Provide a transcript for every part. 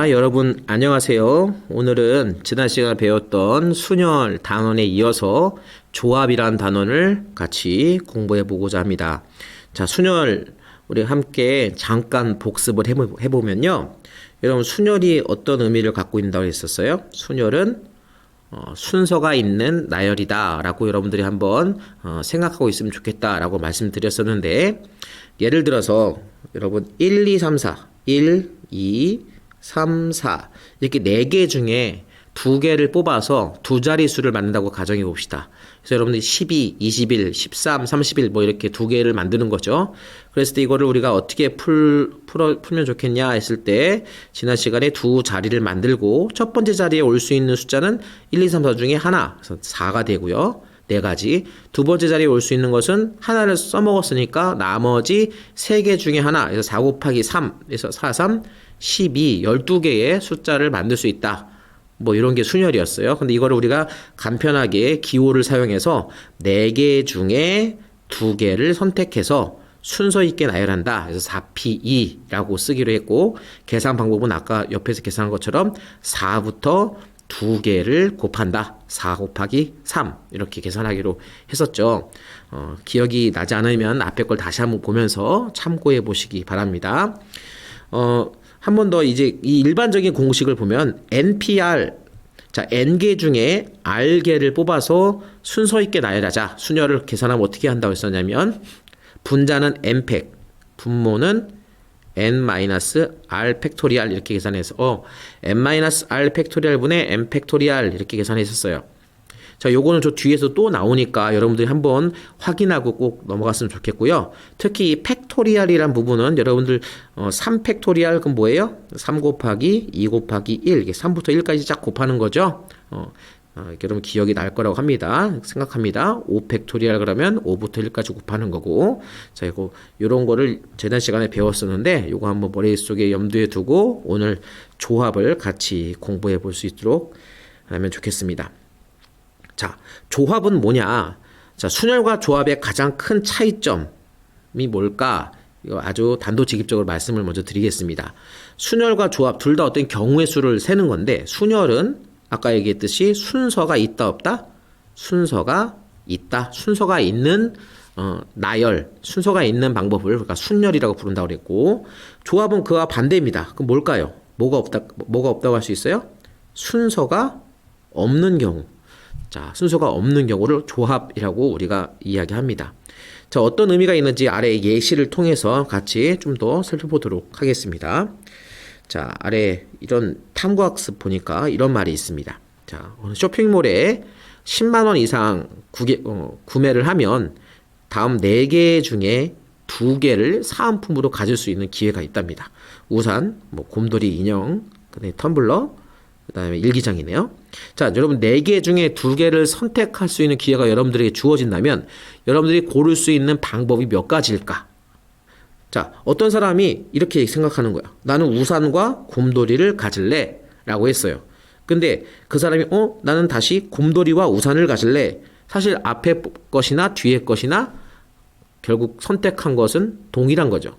자, 여러분 안녕하세요. 오늘은 지난 시간에 배웠던 순열 단원에 이어서 조합이란 단원을 같이 공부해 보고자 합니다. 자, 순열 우리 함께 잠깐 복습을 해보면요. 여러분 순열이 어떤 의미를 갖고 있다고 했었어요? 순열은 순서가 있는 나열이다 라고 여러분들이 한번 생각하고 있으면 좋겠다 라고 말씀드렸었는데, 예를 들어서 여러분 1, 2, 3, 4 1, 2, 3, 4 이렇게 4개 중에 2개를 뽑아서 두 자릿수를 만든다고 가정해 봅시다. 그래서 여러분들이 12, 21, 13, 31 뭐 이렇게 2개를 만드는 거죠. 그랬을 때 이거를 우리가 어떻게 풀면 좋겠냐 했을 때, 지난 시간에 두 자리를 만들고 첫 번째 자리에 올 수 있는 숫자는 1, 2, 3, 4 중에 하나, 그래서 4가 되고요. 네 가지. 두 번째 자리에 올 수 있는 것은 하나를 써먹었으니까 나머지 3개 중에 하나, 그래서 4 곱하기 3, 그래서 4, 3, 12, 12개의 숫자를 만들 수 있다. 뭐 이런 게 순열이었어요. 근데 이거를 우리가 간편하게 기호를 사용해서 4개 중에 2개를 선택해서 순서 있게 나열한다. 그래서 4P2라고 쓰기로 했고, 계산 방법은 아까 옆에서 계산한 것처럼 4부터 2개를 곱한다. 4 곱하기 3 이렇게 계산하기로 했었죠. 기억이 나지 않으면 앞에 걸 다시 한번 보면서 참고해 보시기 바랍니다. 한 번 더 이제 이 일반적인 공식을 보면 NPR, 자 N개 중에 R개를 뽑아서 순서 있게 나열하자. 순열을 계산하면 어떻게 한다고 했었냐면, 분자는 N팩, 분모는 N-R 팩토리알 이렇게 계산해서 N-R 팩토리알 분의 N 팩토리알 이렇게 계산했었어요. 자, 요거는 저 뒤에서 또 나오니까 여러분들이 한번 확인하고 꼭 넘어갔으면 좋겠고요. 특히 이 팩토리알이란 부분은 여러분들 3 팩토리알 그럼 뭐예요? 3 곱하기 2 곱하기 1, 이게 3부터 1까지 쫙 곱하는 거죠. 여러분 기억이 날 거라고 합니다. 생각합니다. 5 팩토리알 그러면 5부터 1까지 곱하는 거고, 자, 이거 요런 거를 지난 시간에 배웠었는데 요거 한번 머릿속에 염두에 두고 오늘 조합을 같이 공부해 볼 수 있도록 하면 좋겠습니다. 자, 조합은 뭐냐? 자, 순열과 조합의 가장 큰 차이점이 뭘까? 이거 아주 단도직입적으로 말씀을 먼저 드리겠습니다. 순열과 조합 둘 다 어떤 경우의 수를 세는 건데, 순열은 아까 얘기했듯이 순서가 있다 없다? 순서가 있다. 순서가 있는 나열, 순서가 있는 방법을 그러니까 순열이라고 부른다고 그랬고, 조합은 그와 반대입니다. 그럼 뭘까요? 뭐가 없다고 할 수 있어요? 순서가 없는 경우. 자, 순서가 없는 경우를 조합이라고 우리가 이야기합니다. 자, 어떤 의미가 있는지 아래 예시를 통해서 같이 좀 더 살펴보도록 하겠습니다. 자, 아래 이런 탐구학습 보니까 이런 말이 있습니다. 자, 쇼핑몰에 10만원 이상 구매를 하면 다음 4개 중에 2개를 사은품으로 가질 수 있는 기회가 있답니다. 우산, 뭐 곰돌이 인형, 그다음에 텀블러, 그 다음에 일기장이네요. 자, 여러분 4개 중에 2개를 선택할 수 있는 기회가 여러분들에게 주어진다면 여러분들이 고를 수 있는 방법이 몇 가지일까? 자, 어떤 사람이 이렇게 생각하는 거야. 나는 우산과 곰돌이를 가질래 라고 했어요. 근데 그 사람이 나는 다시 곰돌이와 우산을 가질래. 사실 앞에 것이나 뒤에 것이나 결국 선택한 것은 동일한 거죠.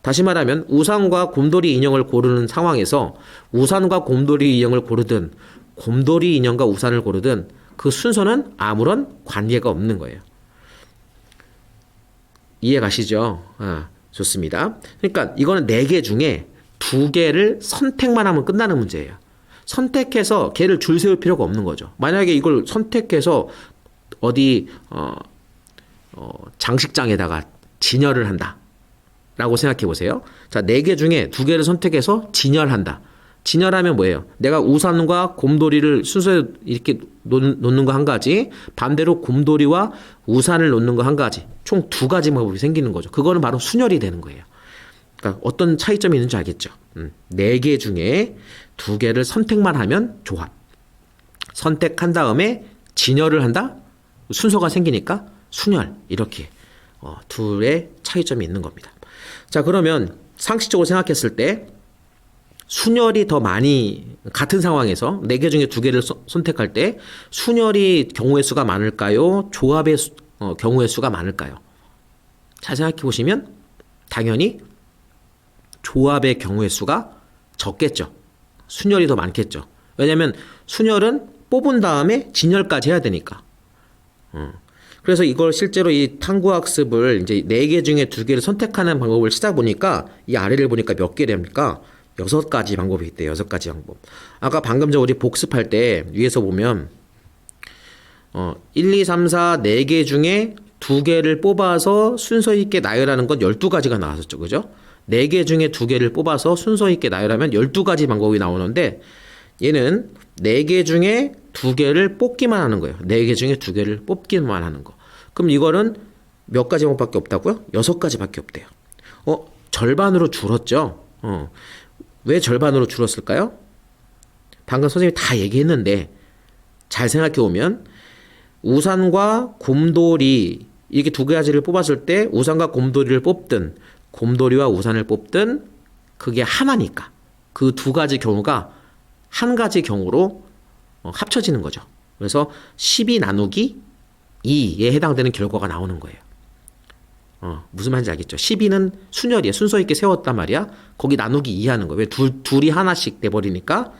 다시 말하면 우산과 곰돌이 인형을 고르는 상황에서 우산과 곰돌이 인형을 고르든 곰돌이 인형과 우산을 고르든 그 순서는 아무런 관계가 없는 거예요. 이해 가시죠? 좋습니다. 그러니까 이거는 4개 중에 2개를 선택만 하면 끝나는 문제예요. 선택해서 걔를 줄 세울 필요가 없는 거죠. 만약에 이걸 선택해서 어디 장식장에다가 진열을 한다 라고 생각해 보세요. 자, 4개 중에 2개를 선택해서 진열한다. 진열하면 뭐예요? 내가 우산과 곰돌이를 순서에 이렇게 놓는 거 한 가지, 반대로 곰돌이와 우산을 놓는 거 한 가지, 총 2가지 방법이 생기는 거죠. 그거는 바로 순열이 되는 거예요. 그러니까 어떤 차이점이 있는지 알겠죠? 4개 중에 2개를 선택만 하면 조합. 선택한 다음에 진열을 한다? 순서가 생기니까 순열. 이렇게 둘의 차이점이 있는 겁니다. 자, 그러면 상식적으로 생각했을 때 순열이 더 많이, 같은 상황에서 4개 중에 2개를 선택할 때 순열이 경우의 수가 많을까요? 조합의 경우의 수가 많을까요? 잘 생각해 보시면 당연히 조합의 경우의 수가 적겠죠. 순열이 더 많겠죠. 왜냐면 순열은 뽑은 다음에 진열까지 해야 되니까. 그래서 이걸 실제로 이 탐구학습을 이제 4개 중에 2개를 선택하는 방법을 찾아보니까 이 아래를 보니까 몇 개랍니까? 6가지 방법이 있대요. 6가지 방법. 아까 방금 전 우리 복습할 때 위에서 보면 1, 2, 3, 4, 4개 중에 2개를 뽑아서 순서 있게 나열하는 건 12가지가 나왔었죠. 그죠? 4개 중에 2개를 뽑아서 순서 있게 나열하면 12가지 방법이 나오는데 얘는 4개 중에 2개를 뽑기만 하는 거예요. 4개 중에 2개를 뽑기만 하는 거. 그럼 이거는 몇 가지 방법밖에 없다고요? 6가지밖에 없대요. 절반으로 줄었죠? 왜 절반으로 줄었을까요? 방금 선생님이 다 얘기했는데 잘 생각해 보면 우산과 곰돌이 이렇게 2가지를 뽑았을 때 우산과 곰돌이를 뽑든 곰돌이와 우산을 뽑든 그게 하나니까 그 2가지 경우가 한 가지 경우로 합쳐지는 거죠. 그래서 12 나누기 2에 해당되는 결과가 나오는 거예요. 무슨 말인지 알겠죠? 12는 순열이에요. 순서 있게 세웠단 말이야. 거기 나누기 2 하는 거예요. 왜 둘이 하나씩 돼버리니까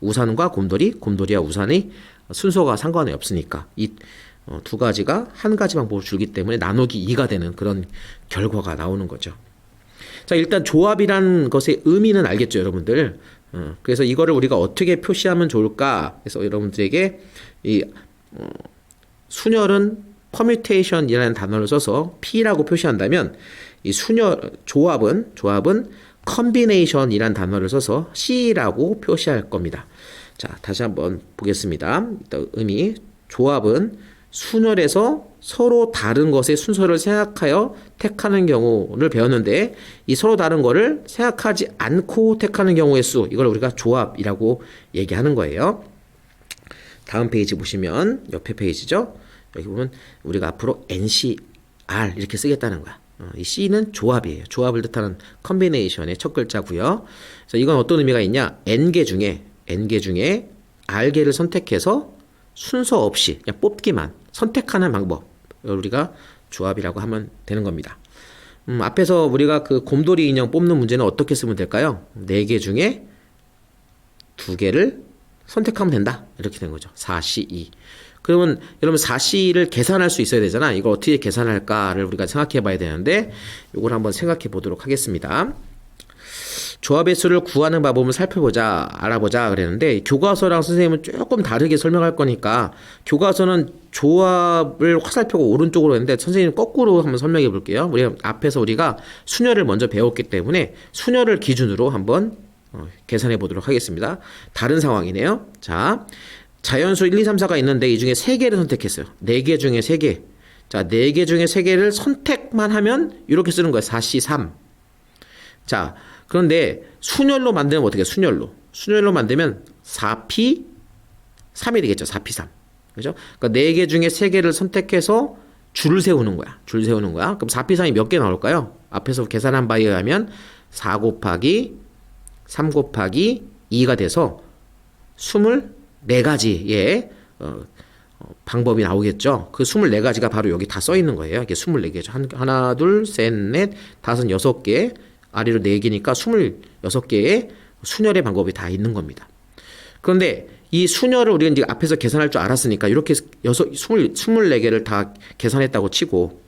우산과 곰돌이, 곰돌이와 우산이 순서가 상관이 없으니까 이 2가지가 한 가지 방법을 주기 때문에 나누기 2가 되는 그런 결과가 나오는 거죠. 자, 일단 조합이란 것의 의미는 알겠죠, 여러분들. 그래서 이거를 우리가 어떻게 표시하면 좋을까? 그래서 여러분들에게 이 순열은 permutation이라는 단어를 써서 P라고 표시한다면 이 조합은 combination이라는 단어를 써서 C라고 표시할 겁니다. 자, 다시 한번 보겠습니다. 일단 의미 조합은 순열에서 서로 다른 것의 순서를 생각하여 택하는 경우를 배웠는데 이 서로 다른 거를 생각하지 않고 택하는 경우의 수 이걸 우리가 조합이라고 얘기하는 거예요. 다음 페이지 보시면 옆에 페이지죠. 여기 보면 우리가 앞으로 NCR 이렇게 쓰겠다는 거야. 이 C는 조합이에요. 조합을 뜻하는 컨비네이션의 첫 글자고요. 그래서 이건 어떤 의미가 있냐? N개 중에 R개를 선택해서 순서 없이 그냥 뽑기만 선택하는 방법 우리가 조합이라고 하면 되는 겁니다. 앞에서 우리가 그 곰돌이 인형 뽑는 문제는 어떻게 쓰면 될까요? 4개 중에 2개를 선택하면 된다. 이렇게 된 거죠. 4C2. 그러면 여러분 4C를 계산할 수 있어야 되잖아. 이걸 어떻게 계산할까를 우리가 생각해 봐야 되는데 이걸 한번 생각해 보도록 하겠습니다. 조합의 수를 구하는 방법을 알아보자 그랬는데 교과서랑 선생님은 조금 다르게 설명할 거니까 교과서는 조합을 화살표가 오른쪽으로 했는데 선생님 거꾸로 한번 설명해 볼게요. 앞에서 우리가 순열을 먼저 배웠기 때문에 순열을 기준으로 한번 계산해 보도록 하겠습니다. 다른 상황이네요. 자, 자연수 1, 2, 3, 4가 있는데 이 중에 3개를 선택했어요. 4개 중에 3개. 자, 4개 중에 3개를 선택만 하면 이렇게 쓰는 거예요. 4C3. 자, 그런데 순열로 만들면 어떻게 해요? 순열로 만들면 4P3이 되겠죠. 4P3. 그죠? 그러니까 4개 중에 3개를 선택해서 줄을 세우는 거야. 그럼 4P3이 몇 개 나올까요? 앞에서 계산한 바에 의하면 4 곱하기 3 곱하기 2가 돼서 24가지의 방법이 나오겠죠. 그 24가지가 바로 여기 다 써 있는 거예요. 이게 24개죠. 하나, 둘, 셋, 넷, 다섯, 6개. 아래로 4개니까 26개의 순열의 방법이 다 있는 겁니다. 그런데 이 순열을 우리가 이제 앞에서 계산할 줄 알았으니까 이렇게 24개를 다 계산했다고 치고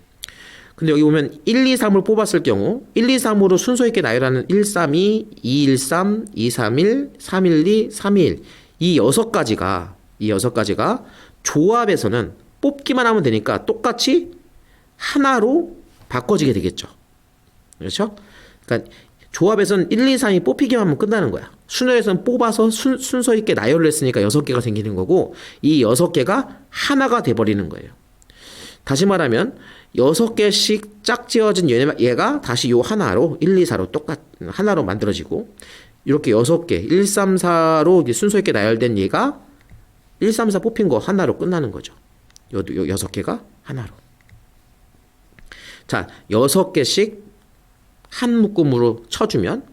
근데 여기 보면 1, 2, 3을 뽑았을 경우 1, 2, 3으로 순서 있게 나열하는 1, 3, 2, 2, 1, 3, 2, 3, 1, 3, 1, 2, 3, 1 이 6가지가 조합에서는 뽑기만 하면 되니까 똑같이 하나로 바꿔지게 되겠죠. 그렇죠? 그러니까 조합에서는 1, 2, 3이 뽑히기만 하면 끝나는 거야. 순열에서는 뽑아서 순서 있게 나열을 했으니까 6개가 생기는 거고 이 6개가 하나가 돼버리는 거예요. 다시 말하면 6개씩 짝지어진 얘가 다시 요 하나로 1, 2, 4로 하나로 만들어지고 이렇게 6개 1, 3, 4로 순서 있게 나열된 얘가 1, 3, 4 뽑힌 거 하나로 끝나는 거죠. 요 6개가 하나로. 자, 6개씩 한 묶음으로 쳐주면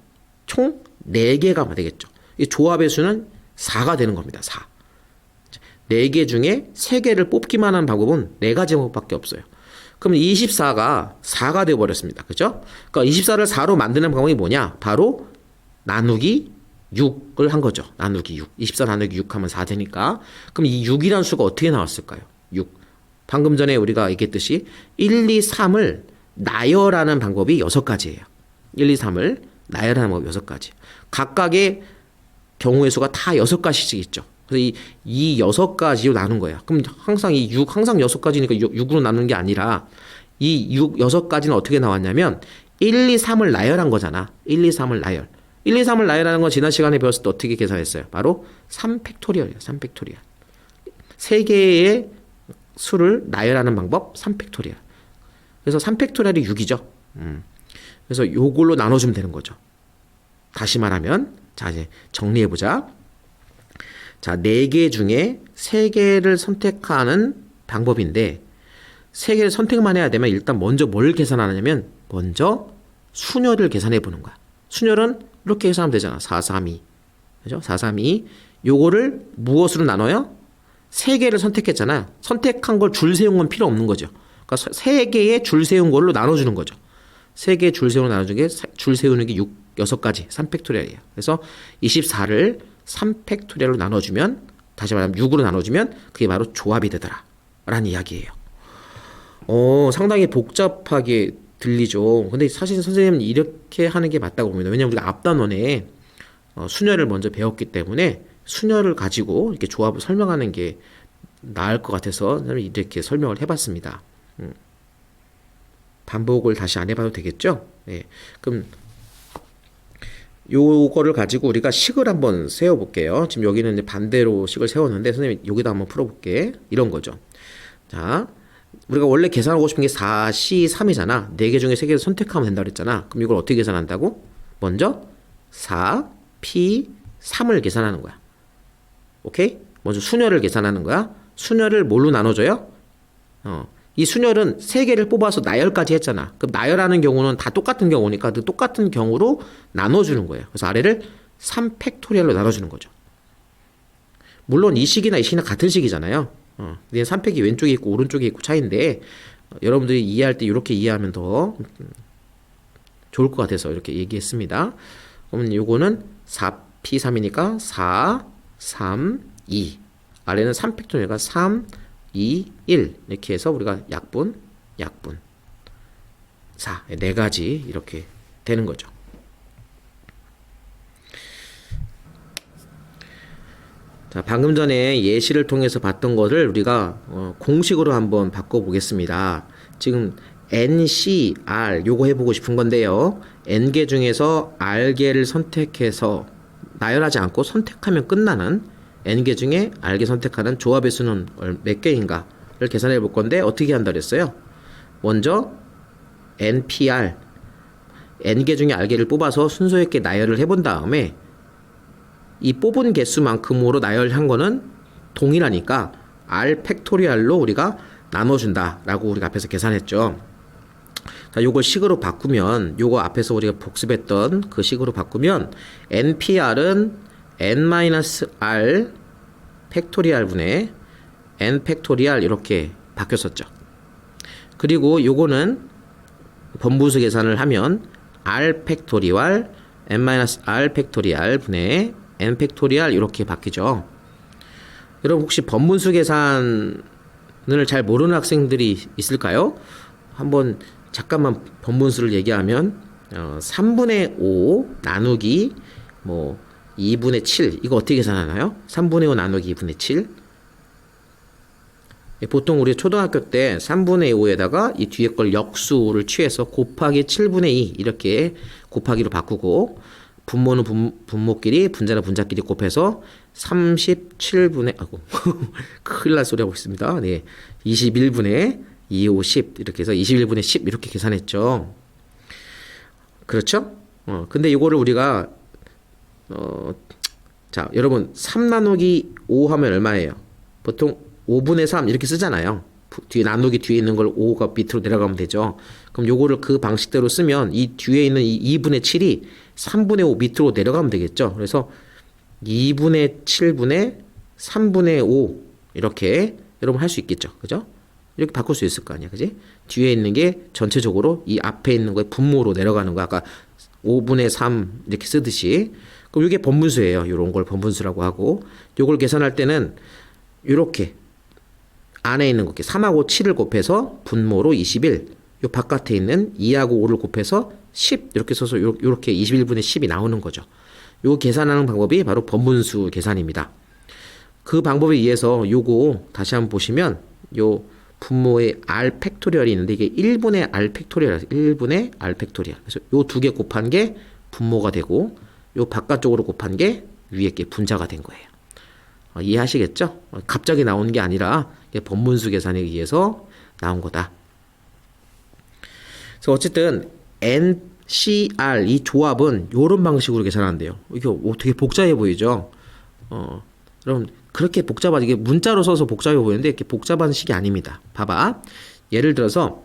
총 4개가 되겠죠. 이 조합의 수는 4가 되는 겁니다. 4. 4개 중에 3개를 뽑기만 한 방법은 4가지 방법밖에 없어요. 그럼 24가 4가 되어버렸습니다. 그죠? 그러니까 24를 4로 만드는 방법이 뭐냐? 바로 나누기 6을 한 거죠. 나누기 6. 24 나누기 6 하면 4 되니까. 그럼 이 6이라는 수가 어떻게 나왔을까요? 6. 방금 전에 우리가 얘기했듯이 1, 2, 3을 나열하는 방법이 6가지예요. 1, 2, 3을 나열하는 방법이 6가지. 각각의 경우의 수가 다 6가지씩 있죠. 그래서 이 6가지로 나눈 거야. 그럼 항상 이 6, 항상 6가지니까 6으로 나누는 게 아니라 이 6가지는 어떻게 나왔냐면 1, 2, 3을 나열한 거잖아. 1, 2, 3을 나열. 1, 2, 3을 나열하는 건 지난 시간에 배웠을 때 어떻게 계산했어요? 바로 3팩토리얼이에요. 3팩토리얼. 3개의 수를 나열하는 방법 3팩토리얼. 그래서 3팩토리얼이 6이죠. 그래서 요걸로 나눠주면 되는 거죠. 다시 말하면 자 이제 정리해보자. 자, 4개 중에 3개를 선택하는 방법인데 3개를 선택만 해야 되면 일단 먼저 뭘 계산하냐면 먼저 순열을 계산해 보는 거야. 순열은 이렇게 계산하면 되잖아. 4, 3, 2. 그죠? 4, 3, 2. 요거를 무엇으로 나눠요? 3개를 선택했잖아. 선택한 걸 줄 세운 건 필요 없는 거죠. 그러니까 3개의 줄 세운 걸로 나눠주는 거죠. 3개의 줄 세우는 나눠주는 게 줄 세우는 게 6가지 3팩토리얼이에요. 그래서 24를 3팩토리얼로 나눠주면 다시 말하면 6으로 나눠주면 그게 바로 조합이 되더라 라는 이야기예요. 상당히 복잡하게 들리죠. 근데 사실 선생님은 이렇게 하는 게 맞다고 봅니다. 왜냐면 우리가 앞단원에 순열을 먼저 배웠기 때문에 순열을 가지고 이렇게 조합을 설명하는 게 나을 것 같아서 이렇게 설명을 해봤습니다. 반복을 다시 안 해봐도 되겠죠? 네. 그럼 요거를 가지고 우리가 식을 한번 세워볼게요. 지금 여기는 이제 반대로 식을 세웠는데 선생님 여기다 한번 풀어볼게. 이런 거죠. 자, 우리가 원래 계산하고 싶은 게 4C3이잖아. 4개 중에 3개를 선택하면 된다고 그랬잖아. 그럼 이걸 어떻게 계산한다고? 먼저 4P3을 계산하는 거야. 오케이? 먼저 순열을 계산하는 거야. 순열을 뭘로 나눠줘요? 이 순열은 3개를 뽑아서 나열까지 했잖아. 그럼 나열하는 경우는 다 똑같은 경우니까 그 똑같은 경우로 나눠주는 거예요. 그래서 아래를 3팩토리얼로 나눠주는 거죠. 물론 이 식이나 이 식이나 같은 식이잖아요. 근데 3팩이 왼쪽에 있고 오른쪽에 있고 차이인데 여러분들이 이해할 때 이렇게 이해하면 더 좋을 것 같아서 이렇게 얘기했습니다. 그러면 요거는 4P3이니까 4, 3, 2. 아래는 3팩토리얼가 3, 2, 1 이렇게 해서 우리가 약분 4, 4가지 이렇게 되는 거죠. 자, 방금 전에 예시를 통해서 봤던 것을 우리가 공식으로 한번 바꿔보겠습니다. 지금 NC, R 요거 해보고 싶은 건데요. N개 중에서 R개를 선택해서 나열하지 않고 선택하면 끝나는 N개 중에 R개 선택하는 조합의 수는 몇 개인가를 계산해 볼 건데 어떻게 한다 그랬어요? 먼저 NPR N개 중에 R개를 뽑아서 순서 있게 나열을 해본 다음에 이 뽑은 개수만큼으로 나열한 거는 동일하니까 R 팩토리얼로 우리가 나눠준다 라고 우리가 앞에서 계산했죠. 자, 요걸 식으로 바꾸면 요거 앞에서 우리가 복습했던 그 식으로 바꾸면 NPR은 N-R 팩토리얼 분의 N 팩토리얼 이렇게 바뀌었었죠. 그리고 요거는 번분수 계산을 하면 R 팩토리얼 N-R 팩토리얼 분의 N 팩토리얼 이렇게 바뀌죠. 여러분 혹시 번분수 계산을 잘 모르는 학생들이 있을까요? 한번 잠깐만 번분수를 얘기하면 3분의 5 나누기 2분의 7 이거 어떻게 계산하나요? 3분의 5 나누기 2분의 7 보통 우리 초등학교 때 3분의 5에다가 이 뒤에 걸 역수를 취해서 곱하기 7분의 2 이렇게 곱하기로 바꾸고 분모는 분모끼리 분자는 분자끼리 곱해서 37분의 큰일 날 소리 하고 있습니다. 네, 21분의 2, 5, 10 이렇게 해서 21분의 10 이렇게 계산했죠. 그렇죠? 근데 이거를 우리가 자 여러분 3 나누기 5 하면 얼마예요? 보통 5분의 3 이렇게 쓰잖아요. 뒤에 나누기 뒤에 있는 걸 5가 밑으로 내려가면 되죠. 그럼 요거를 그 방식대로 쓰면 이 뒤에 있는 이 2분의 7이 3분의 5 밑으로 내려가면 되겠죠. 그래서 2분의 7분의 3분의 5 이렇게 여러분 할 수 있겠죠. 그죠? 이렇게 바꿀 수 있을 거 아니야. 그지? 뒤에 있는 게 전체적으로 이 앞에 있는 거에 분모로 내려가는 거 아까 5분의 3 이렇게 쓰듯이 그럼 이게 번분수예요. 요런 걸 번분수라고 하고, 요걸 계산할 때는 요렇게 안에 있는 거 3하고 7을 곱해서 분모로 21, 요 바깥에 있는 2하고 5를 곱해서 10 이렇게 써서 요렇게 21분의 10이 나오는 거죠. 요 계산하는 방법이 바로 번분수 계산입니다. 그 방법에 의해서 요거 다시 한번 보시면 요 분모의 r 팩토리얼이 있는데 이게 1분의 r 팩토리얼, 1분의 r 팩토리얼. 그래서 요 두 개 곱한 게 분모가 되고 요 바깥쪽으로 곱한 게 위에 게 분자가 된 거예요. 이해하시겠죠? 갑자기 나온 게 아니라 번분수 계산에 의해서 나온 거다. 그래서 어쨌든 NCR 이 조합은 이런 방식으로 계산한대요. 이게 되게 복잡해 보이죠? 여러분 그렇게 복잡하지, 이게 문자로 써서 복잡해 보이는데 이렇게 복잡한 식이 아닙니다. 봐봐. 예를 들어서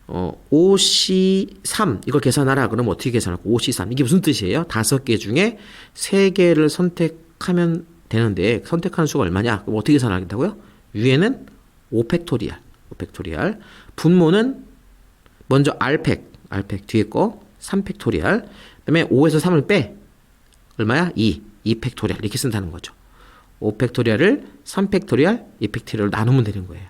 5C3 이걸 계산하라 그러면 어떻게 계산할까? 5C3 이게 무슨 뜻이에요? 5개 중에 3개를 선택하면 되는데 선택하는 수가 얼마냐? 그럼 어떻게 계산하겠다고요? 위에는 5팩토리얼, 5팩토리얼. 분모는 먼저 R팩 뒤에 거 3팩토리얼. 그다음에 5에서 3을 빼. 얼마야? 2팩토리얼 이렇게 쓴다는 거죠. 5팩토리얼을 3팩토리얼, 2팩토리얼로 나누면 되는 거예요.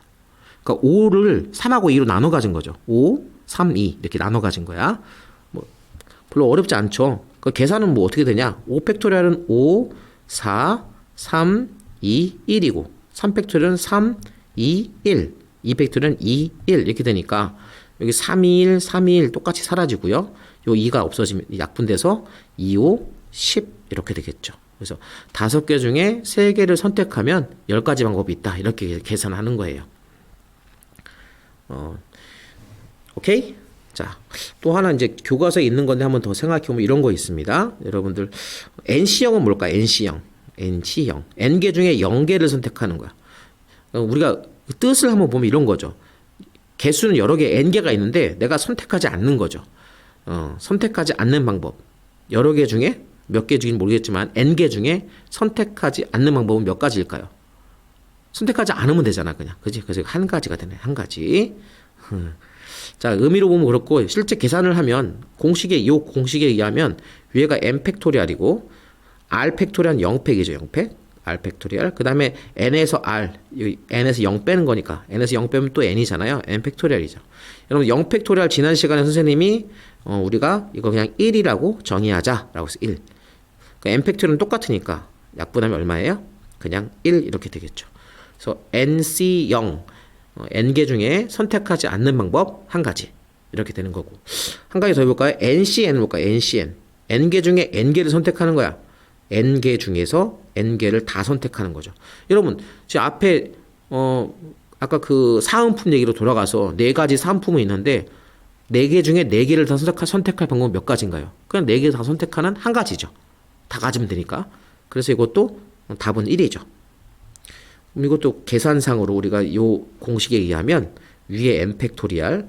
그러니까 5를 3하고 2로 나눠 가진 거죠. 5, 3, 2 이렇게 나눠 가진 거야. 뭐 별로 어렵지 않죠. 그 계산은 뭐 어떻게 되냐? 5팩토리얼은 5, 4, 3, 2, 1이고 3팩토리얼은 3, 2, 1 2팩토리얼은 2, 1 이렇게 되니까 여기 3, 2, 1, 3, 2, 1 똑같이 사라지고요. 요 2가 없어지면 약분돼서 2, 5, 10 이렇게 되겠죠. 그래서 5개 중에 3개를 선택하면 10가지 방법이 있다. 이렇게 계산하는 거예요. 오케이? 자, 또 하나 이제 교과서에 있는 건데 한번 더 생각해 보면 이런 거 있습니다. 여러분들 NC형은 뭘까요? NC형. N개 중에 0개를 선택하는 거야. 우리가 뜻을 한번 보면 이런 거죠. 개수는 여러 개 N개가 있는데 내가 선택하지 않는 거죠. 선택하지 않는 방법. 여러 개 중에 몇 개 중인지 모르겠지만 N개 중에 선택하지 않는 방법은 몇 가지일까요? 선택하지 않으면 되잖아, 그냥. 그지? 그래서 한 가지가 되네, 한 가지. 자, 의미로 보면 그렇고, 실제 계산을 하면, 이 공식에 의하면, 위에가 n 팩토리얼이고, r 팩토리얼은 0팩이죠, 0팩. r 팩토리얼. 그 다음에 n에서 r, n에서 0 빼는 거니까, n에서 0 빼면 또 n이잖아요. n 팩토리얼이죠. 여러분, 0 팩토리얼 지난 시간에 선생님이, 우리가 이거 그냥 1이라고 정의하자라고 해서 1. 그 n 팩토리얼은 똑같으니까, 약분하면 얼마예요? 그냥 1 이렇게 되겠죠. 그래서 NC0, N개 중에 선택하지 않는 방법 한 가지. 이렇게 되는 거고. 한 가지 더 해볼까요? NCN을 볼까요? NCN. N개 중에 N개를 선택하는 거야. N개 중에서 N개를 다 선택하는 거죠. 여러분, 지금 앞에, 아까 그 사은품 얘기로 돌아가서 4가지 사은품이 있는데, 4개 중에 4개를 다 선택할 방법은 몇 가지인가요? 그냥 4개 다 선택하는 한 가지죠. 다 가지면 되니까. 그래서 이것도 답은 1이죠. 이것도 계산상으로 우리가 이 공식에 의하면 위에 n 팩토리얼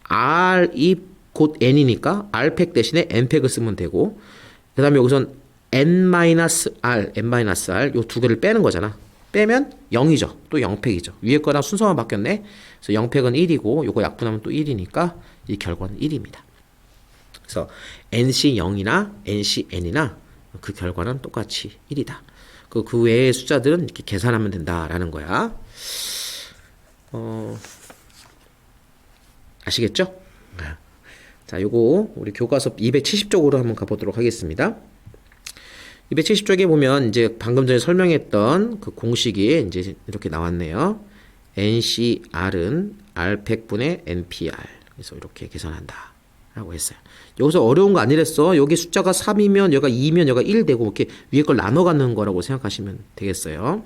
r이 곧 n이니까 r팩 대신에 n팩을 쓰면 되고, 그 다음에 여기선 n-r 요 두 개를 빼는 거잖아. 빼면 0이죠. 또 0팩이죠. 위에 거랑 순서만 바뀌었네. 그래서 0팩은 1이고 요거 약분하면 또 1이니까 이 결과는 1입니다. 그래서 NC0이나 NCN이나 그 결과는 똑같이 1이다. 그 외의 숫자들은 이렇게 계산하면 된다라는 거야. 아시겠죠? 자, 요거 우리 교과서 270쪽으로 한번 가보도록 하겠습니다. 270쪽에 보면 이제 방금 전에 설명했던 그 공식이 이제 이렇게 나왔네요. NCR은 R100분의 NPR. 그래서 이렇게 계산한다. 라고 했어요. 여기서 어려운 거 아니랬어. 여기 숫자가 3이면 여기가 2면 여기가 1 되고 이렇게 위에 걸 나눠 갖는 거라고 생각하시면 되겠어요.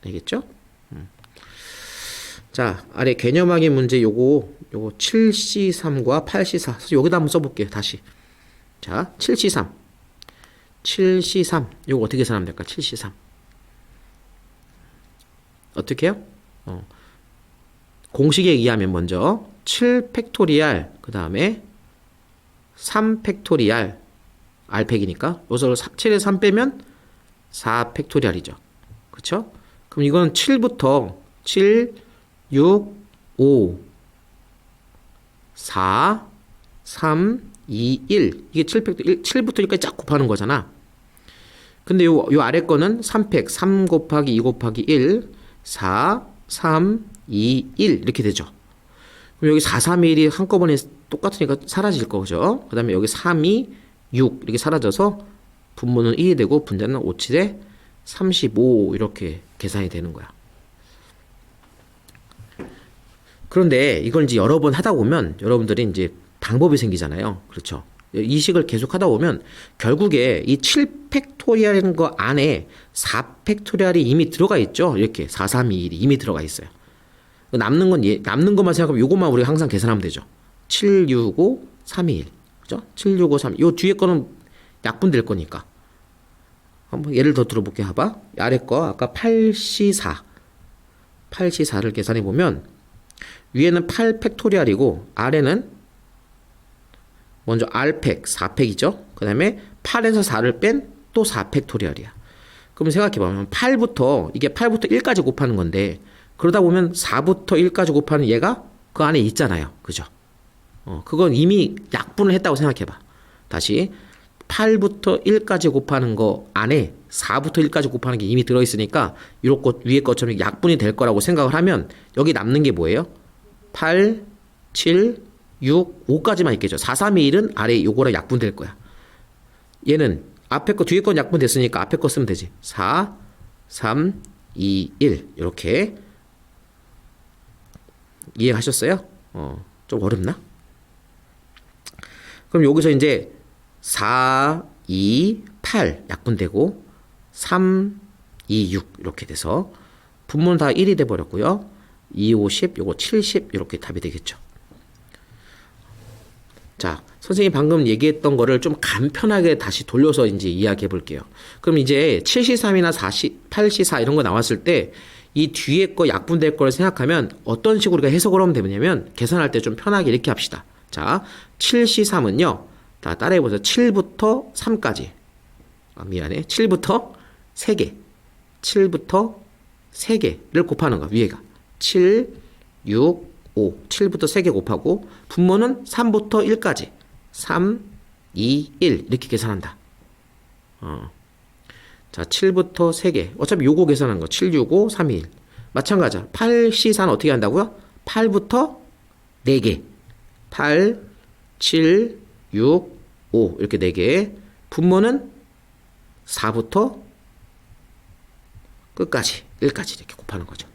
알겠죠? 자, 아래 개념 확인 문제 요거 7C3과 8C4. 여기다 한번 써볼게요. 다시. 자, 7C3. 요거 어떻게 계산하면 될까? 7C3. 어떻게 해요? 공식에 의하면 먼저 7 팩토리얼 그 다음에 3 팩토리얼 R팩이니까 여기서 7에서 3 빼면 4 팩토리얼이죠. 그쵸? 그럼 이거는 7부터 7, 6, 5, 4, 3, 2, 1 이게 7 팩토리얼 7부터 1까지 쫙 곱하는 거잖아. 근데 요 아래 거는 3팩 3 곱하기 2 곱하기 1 4 3 2 1 이렇게 되죠. 그럼 여기 4 3 1이 한꺼번에 똑같으니까 사라질 거죠. 그 다음에 여기 3 2 6 이렇게 사라져서 분모는 1이 되고 분자는 5 7에 35 이렇게 계산이 되는 거야. 그런데 이걸 이제 여러 번 하다 보면 여러분들이 이제 방법이 생기잖아요. 그렇죠. 이 식을 계속 하다 보면 결국에 이 7팩토리얼이라는 거 안에 4팩토리얼이 이미 들어가 있죠. 이렇게 4, 3, 2, 1이 이미 들어가 있어요. 남는 것만 생각하면 요것만 우리가 항상 계산하면 되죠. 7, 6, 5, 3, 2, 1. 그죠? 7, 6, 5, 3. 요 뒤에 거는 약분될 거니까. 한번 예를 더 들어볼게요. 봐봐. 아래 거 아까 8C4. 8C4를 계산해 보면 위에는 8팩토리얼이고 아래는 먼저 R팩 4팩이죠. 그 다음에 8에서 4를 뺀 또 4팩토리얼이야. 그럼 생각해보면 8부터 이게 8부터 1까지 곱하는 건데 그러다 보면 4부터 1까지 곱하는 얘가 그 안에 있잖아요. 그죠? 그건 이미 약분을 했다고 생각해봐. 다시 8부터 1까지 곱하는 거 안에 4부터 1까지 곱하는 게 이미 들어있으니까 이런 것 위에 것처럼 약분이 될 거라고 생각을 하면 여기 남는 게 뭐예요? 8, 7, 6, 5까지만 있겠죠. 4, 3, 2, 1은 아래 요거랑 약분될 거야. 얘는 앞에 거 뒤에 건 약분됐으니까 앞에 거 쓰면 되지. 4, 3, 2, 1 이렇게 이해하셨어요? 좀 어렵나? 그럼 여기서 이제 4, 2, 8 약분되고 3, 2, 6 이렇게 돼서 분모는 다 1이 돼 버렸고요. 2, 5, 10 요거 70 이렇게 답이 되겠죠. 자, 선생님이 방금 얘기했던 거를 좀 간편하게 다시 돌려서 이제 이야기해 볼게요. 그럼 이제 7C3이나 8C4 이런 거 나왔을 때 이 뒤에 거 약분될 걸 생각하면 어떤 식으로 우리가 해석을 하면 되냐면 계산할 때 좀 편하게 이렇게 합시다. 자, 7C3은요. 다 따라해 보세요. 7부터 3까지. 미안해. 7부터 3개. 7부터 3개를 곱하는 거 위에가. 7, 6, 5. 7부터 3개 곱하고 분모는 3부터 1까지. 3, 2, 1 이렇게 계산한다. 자, 7부터 3개. 어차피 요거 계산한 거. 7, 6, 5, 3, 2, 1. 마찬가지야. 8C4는 어떻게 한다고요? 8부터 4개. 8, 7, 6, 5 이렇게 4개. 분모는 4부터 끝까지 1까지 이렇게 곱하는 거죠.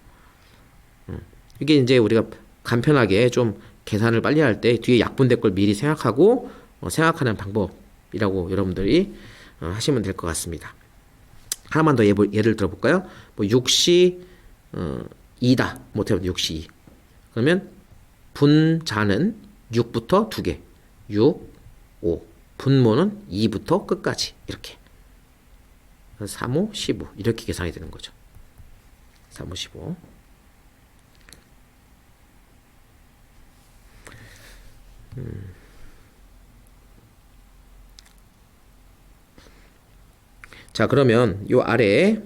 이게 이제 우리가 간편하게 좀 계산을 빨리 할 때 뒤에 약분될 걸 미리 생각하고 생각하는 방법이라고 여러분들이 하시면 될 것 같습니다. 하나만 더 예를 들어볼까요? 뭐 6C 2다. 못하면 6C 2. 그러면 분자는 6부터 2개. 6, 5. 분모는 2부터 끝까지. 이렇게. 3, 5, 15. 이렇게 계산이 되는 거죠. 3, 5, 15. 자, 그러면 요 아래에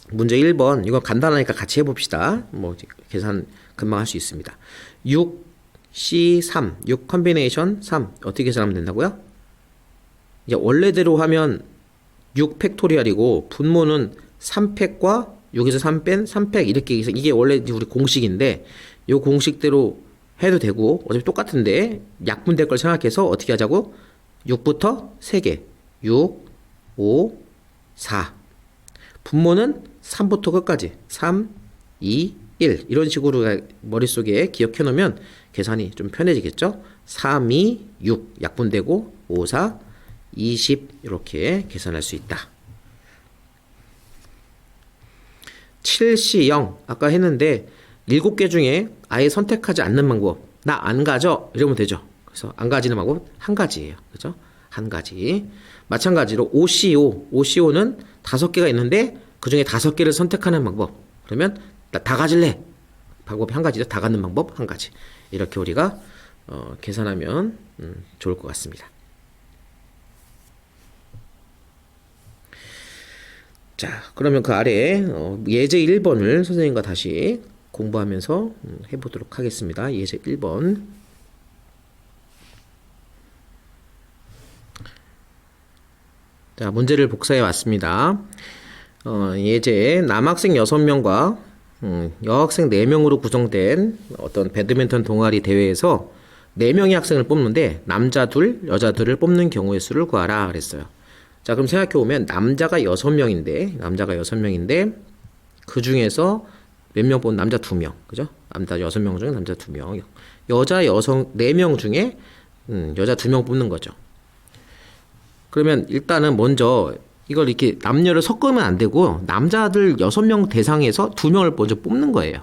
문제 1번 이거 간단하니까 같이 해봅시다. 뭐 계산 금방 할 수 있습니다. 6C3 6 컨비네이션 3 어떻게 계산하면 된다고요? 이제 원래대로 하면 6 팩토리얼이고 분모는 3팩과 6에서 3 뺀 3팩 이렇게 해서 이게 원래 우리 공식인데 요 공식대로 해도 되고 어차피 똑같은데 약분될 걸 생각해서 어떻게 하자고? 6부터 3개 6, 5, 4 분모는 3부터 끝까지 3, 2, 1 이런 식으로 머릿속에 기억해 놓으면 계산이 좀 편해지겠죠? 3, 2, 6 약분되고 5, 4, 20 이렇게 계산할 수 있다. 7C0 아까 했는데 7개 중에 아예 선택하지 않는 방법 나 안 가져 이러면 되죠. 그래서 안 가지는 방법 한 가지예요. 그죠? 한 가지. 마찬가지로 OCO는 5개가 있는데 그 중에 5개를 선택하는 방법. 그러면 나 다 가질래. 방법이 한 가지죠. 다 갖는 방법 한 가지. 이렇게 우리가 계산하면 좋을 것 같습니다. 자, 그러면 그 아래에 예제 1번을 선생님과 다시 공부하면서 해보도록 하겠습니다. 예제 1번. 자, 문제를 복사해 왔습니다. 예제 남학생 6명과 여학생 4명으로 구성된 어떤 배드민턴 동아리 대회에서 4명의 학생을 뽑는데 남자 둘, 여자 둘을 뽑는 경우의 수를 구하라 그랬어요. 자, 그럼 생각해보면 남자가 6명인데 그 중에서 몇 명 뽑는 남자 2명, 그죠? 남자 6명 중에 남자 2명, 여자 4명 중에 여자 2명 뽑는 거죠. 그러면 일단은 먼저 이걸 이렇게 남녀를 섞으면 안 되고 남자들 6명 대상에서 2명을 먼저 뽑는 거예요.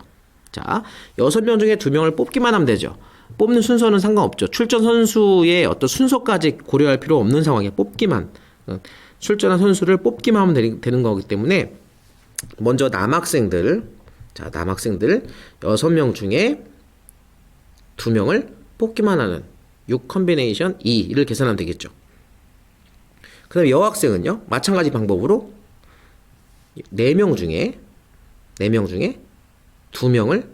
자, 6명 중에 2명을 뽑기만 하면 되죠. 뽑는 순서는 상관없죠. 출전 선수의 어떤 순서까지 고려할 필요 없는 상황에 뽑기만, 출전한 선수를 뽑기만 하면 되는 거기 때문에 먼저 남학생들 6명 중에 2명을 뽑기만 하는 6 컨비네이션 2를 계산하면 되겠죠. 그 다음에 여학생은요, 마찬가지 방법으로 4명 중에 2명을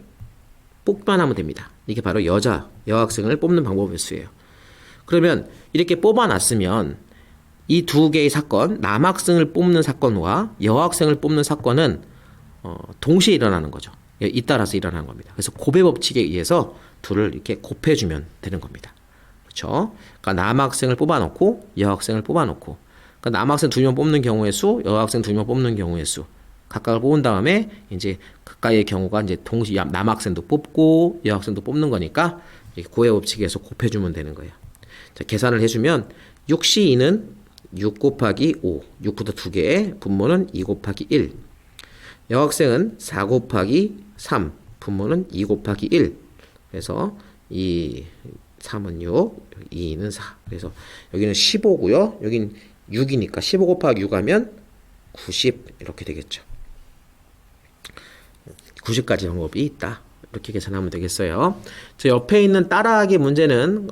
뽑기만 하면 됩니다. 이게 바로 여학생을 뽑는 방법의 수예요. 그러면 이렇게 뽑아놨으면 이 두 개의 사건, 남학생을 뽑는 사건과 여학생을 뽑는 사건은 동시에 일어나는 거죠. 잇따라서 일어나는 겁니다. 그래서 곱의 법칙에 의해서 둘을 이렇게 곱해주면 되는 겁니다. 그렇죠? 그러니까 남학생을 뽑아놓고 여학생을 뽑아놓고, 그러니까 남학생 2명 뽑는 경우의 수, 여학생 2명 뽑는 경우의 수 각각을 뽑은 다음에 이제 가까이의 경우가 이제 동시에 남학생도 뽑고 여학생도 뽑는 거니까 이렇게 곱의 법칙에서 곱해주면 되는 거예요. 자, 계산을 해주면 6C2는 6 곱하기 5, 6부터 2개, 분모는 2 곱하기 1. 여학생은 4 곱하기 3, 분모는 2 곱하기 1. 그래서 3은 6, 2는 4. 그래서 여기는 15고요. 여긴 6이니까 15 곱하기 6 하면 90 이렇게 되겠죠. 90가지 방법이 있다. 이렇게 계산하면 되겠어요. 저 옆에 있는 따라하기 문제는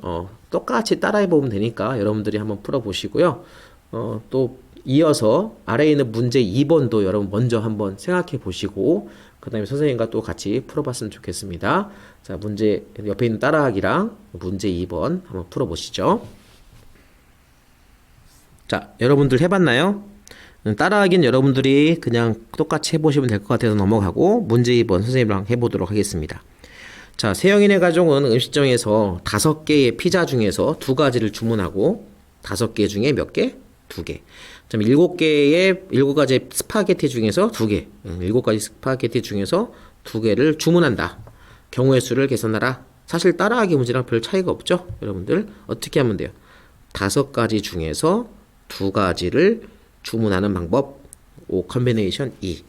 똑같이 따라해 보면 되니까 여러분들이 한번 풀어보시고요. 또 이어서 아래에 있는 문제 2번도 여러분 먼저 한번 생각해 보시고 그 다음에 선생님과 또 같이 풀어봤으면 좋겠습니다. 자, 문제 옆에 있는 따라하기랑 문제 2번 한번 풀어보시죠. 자, 여러분들 해봤나요? 따라하기는 여러분들이 그냥 똑같이 해보시면 될 것 같아서 넘어가고 문제 2번 선생님이랑 해보도록 하겠습니다. 자, 세영이네 가족은 음식점에서 5개의 피자 중에서 2가지를 주문하고 5개 중에 몇 개? 2개. 7가지 스파게티 중에서 2개. 7가지 스파게티 중에서 2개를 주문한다. 경우의 수를 계산하라. 사실 따라하기 문제랑 별 차이가 없죠? 여러분들 어떻게 하면 돼요? 5가지 중에서 2가지를 주문하는 방법 5 컨비네이션 2.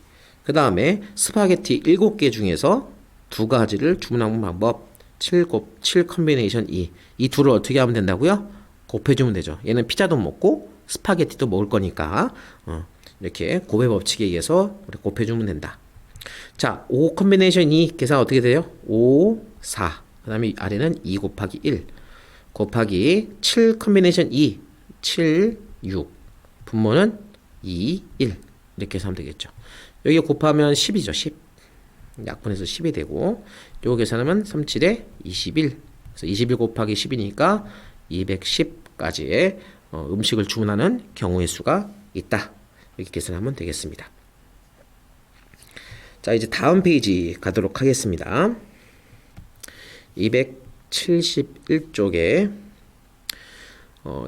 그 다음에 스파게티 7개 중에서 2가지를 주문하는 방법 7 컨비네이션 2. 이 둘을 어떻게 하면 된다고요? 곱해주면 되죠. 얘는 피자도 먹고 스파게티도 먹을 거니까 이렇게 곱의 법칙에 의해서 곱해주면 된다. 자, 5 컨비네이션 2 계산 어떻게 돼요? 5, 4. 그 다음에 아래는 2 곱하기 1 곱하기 7 컨비네이션 2 7, 6 분모는 2, 1 이렇게 해서 하면 되겠죠. 여기 곱하면 10이죠. 10 약분해서 10이 되고 요거 계산하면 3, 7에 21 그래서 21 곱하기 10이니까 210까지의 음식을 주문하는 경우의 수가 있다. 이렇게 계산하면 되겠습니다. 자, 이제 다음 페이지 가도록 하겠습니다. 271쪽에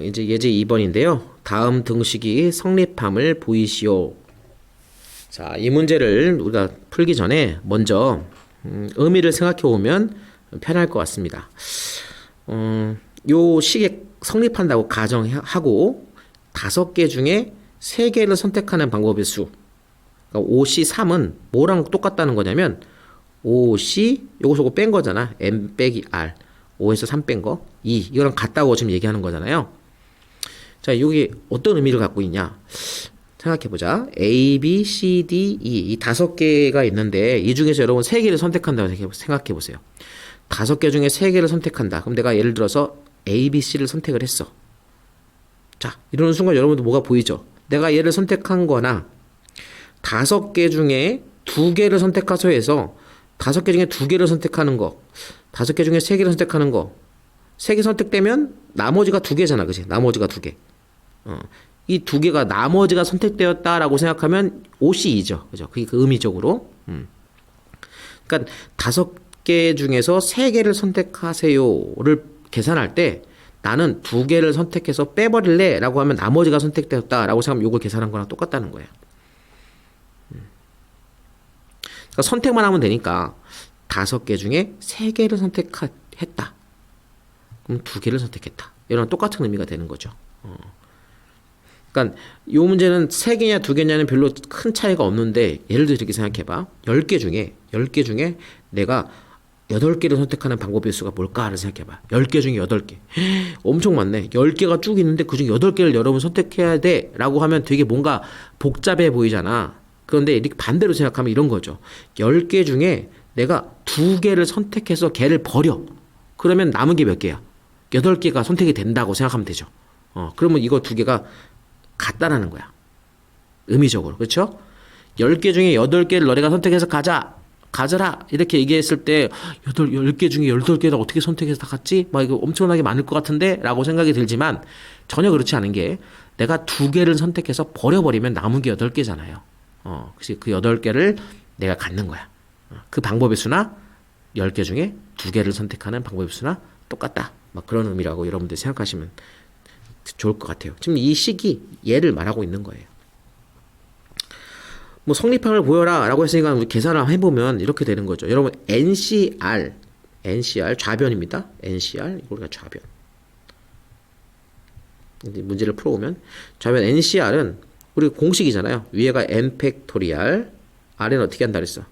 이제 예제 2번인데요. 다음 등식이 성립함을 보이시오. 자, 이 문제를 우리가 풀기 전에 먼저 의미를 생각해 보면 편할 것 같습니다. 요 식에 성립한다고 가정하고 5개 중에 3개를 선택하는 방법의 수. 그러니까 5C3은 뭐랑 똑같다는 거냐면 5C 요거 뺀 거잖아. M 빼기 R 5에서 3 뺀 거 2 이거랑 같다고 지금 얘기하는 거잖아요. 자, 이게 어떤 의미를 갖고 있냐 생각해보자. A, B, C, D, E 이 5개가 있는데 이 중에서 여러분 3개를 선택한다고 생각해보세요. 5개 중에 3개를 선택한다. 그럼 내가 예를 들어서 A, B, C를 선택을 했어. 자, 이러는 순간 여러분도 뭐가 보이죠? 내가 얘를 선택한 거나 5개 중에 2개를 선택해서 해서 5개 중에 2개를 선택하는 거 5개 중에 3개를 선택하는 거 3개 선택되면 나머지가 2개잖아. 그치? 나머지가 2개. 이 두 개가 나머지가 선택되었다라고 생각하면 OC이죠. 그죠? 그게 그 의미적으로. 그러니까 5개 중에서 3개를 선택하세요를 계산할 때 나는 2개를 선택해서 빼버릴래 라고 하면 나머지가 선택되었다라고 생각하면 이걸 계산한 거랑 똑같다는 거예요. 그러니까 선택만 하면 되니까 5개 중에 3개를 선택했다. 그럼 2개를 선택했다. 이런 똑같은 의미가 되는 거죠. 그러니까 이 문제는 3개냐 2개냐는 별로 큰 차이가 없는데 예를 들어 이렇게 생각해봐. 10개 중에 내가 8개를 선택하는 방법의 수가 뭘까를 생각해봐. 10개 중에 8개. 엄청 많네. 10개가 쭉 있는데 그중 8개를 여러분 선택해야 돼 라고 하면 되게 뭔가 복잡해 보이잖아. 그런데 이렇게 반대로 생각하면 이런 거죠. 10개 중에 내가 2개를 선택해서 걔를 버려. 그러면 남은 게 몇 개야? 8개가 선택이 된다고 생각하면 되죠. 그러면 이거 2개가 같다라는 거야. 의미적으로. 그렇죠? 10개 중에 8개를 너네가 선택해서 가져라. 이렇게 얘기했을 때 10개 중에 8개를 어떻게 선택해서 다 갔지? 막 이거 엄청나게 많을 것 같은데? 라고 생각이 들지만 전혀 그렇지 않은 게 내가 2개를 선택해서 버려버리면 남은 게 8개잖아요. 그래서 그 8개를 내가 갖는 거야. 그 방법의 수나 10개 중에 2개를 선택하는 방법의 수나 똑같다. 막 그런 의미라고 여러분들 생각하시면 좋을 것 같아요. 지금 이 식이 얘를 말하고 있는 거예요. 뭐 성립항을 보여라 라고 했으니까 우리 계산을 한번 해보면 이렇게 되는 거죠. 여러분 NCR 좌변입니다. NCR 이거가 좌변. 문제를 풀어보면 좌변 NCR은 우리 공식이잖아요. 위에가 n 팩토리알, 아래는 어떻게 한다 그랬어?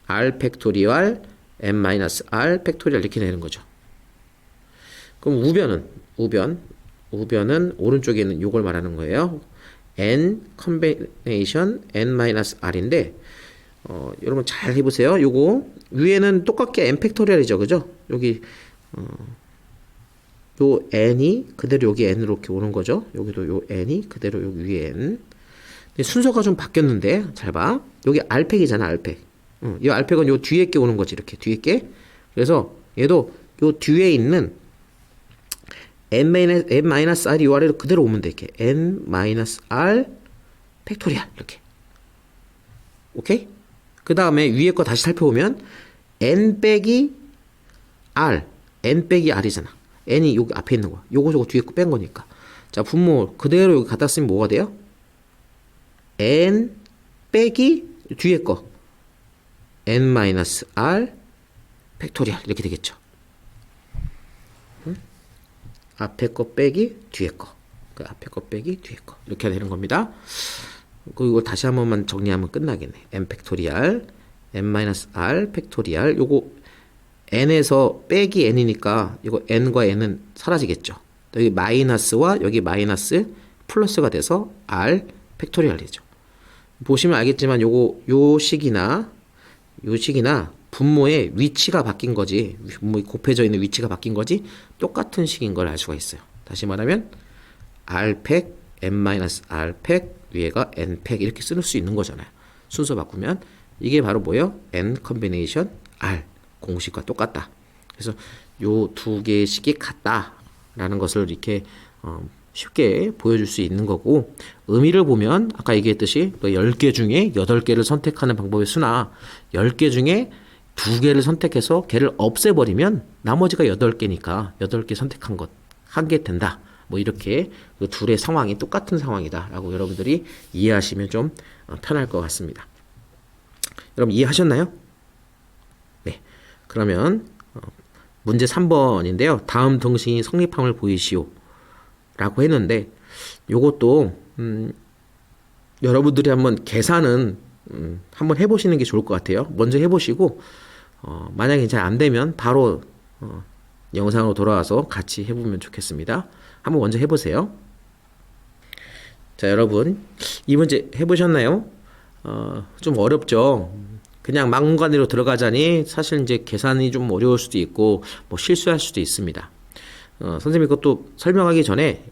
r 팩토리알, n-r 팩토리알 이렇게 되는 거죠. 그럼 우변은 오른쪽에 있는 요걸 말하는 거예요. n 컨비네이션 n-r인데 여러분 잘 해보세요. 요거 위에는 똑같게 n 팩토리알이죠, 그죠? 여기 요 n이 그대로 여기 n으로 이렇게 오는 거죠. 여기도 요 n이 그대로 여기 위에 n. 근데 순서가 좀 바뀌었는데 잘 봐. 여기 r팩이잖아, r팩. 이 r팩은 요 뒤에 게 오는 거지, 이렇게 뒤에 게. 그래서 얘도 요 뒤에 있는 n-r이 요 아래로 그대로 오면 돼. 이렇게 n-r 팩토리알 이렇게. 오케이? 그 다음에 위에 거 다시 살펴보면 n 빼기 r이잖아. n이 여기 앞에 있는 거야. 요거 뒤에 거 뺀 거니까. 자, 분모 그대로 여기 갖다 쓰면 뭐가 돼요? n 빼기 뒤에 거 n-r 팩토리알 이렇게 되겠죠. 앞에 거 빼기 뒤에 거. 그 앞에 거 빼기 뒤에 거. 이렇게 되는 겁니다. 그리고 다시 한 번만 정리하면 끝나겠네. n 팩토리알, n-r 팩토리알. 요거 n에서 빼기 n이니까 이거 n과 n은 사라지겠죠. 여기 마이너스와 여기 마이너스 플러스가 돼서 r 팩토리알이죠. 보시면 알겠지만 요 식이나 분모의 위치가 바뀐 거지, 분모에 곱해져 있는 위치가 바뀐 거지 똑같은 식인 걸 알 수가 있어요. 다시 말하면 r팩, n-r팩, 위에가 n팩 이렇게 쓸 수 있는 거잖아요. 순서 바꾸면 이게 바로 뭐예요? n 컨비네이션 r 공식과 똑같다. 그래서 요 2개의 식이 같다라는 것을 이렇게 쉽게 보여줄 수 있는 거고, 의미를 보면 아까 얘기했듯이 10개 중에 8개를 선택하는 방법의 수나 10개 중에 2개를 선택해서 걔를 없애버리면 나머지가 8개니까 8개 선택한 것 1개 된다. 뭐 이렇게 그 둘의 상황이 똑같은 상황이다 라고 여러분들이 이해하시면 좀 편할 것 같습니다. 여러분 이해하셨나요? 네. 그러면 문제 3번인데요. 다음 등식이 성립함을 보이시오 라고 했는데, 요것도 여러분들이 한번 계산은 한번 해보시는 게 좋을 것 같아요. 먼저 해보시고 만약에 잘 안되면 바로 영상으로 돌아와서 같이 해보면 좋겠습니다. 한번 먼저 해보세요. 자, 여러분 이 문제 해보셨나요? 좀 어렵죠. 그냥 막무가내로 들어가자니 사실 이제 계산이 좀 어려울 수도 있고 뭐 실수할 수도 있습니다. 선생님이 그것도 설명하기 전에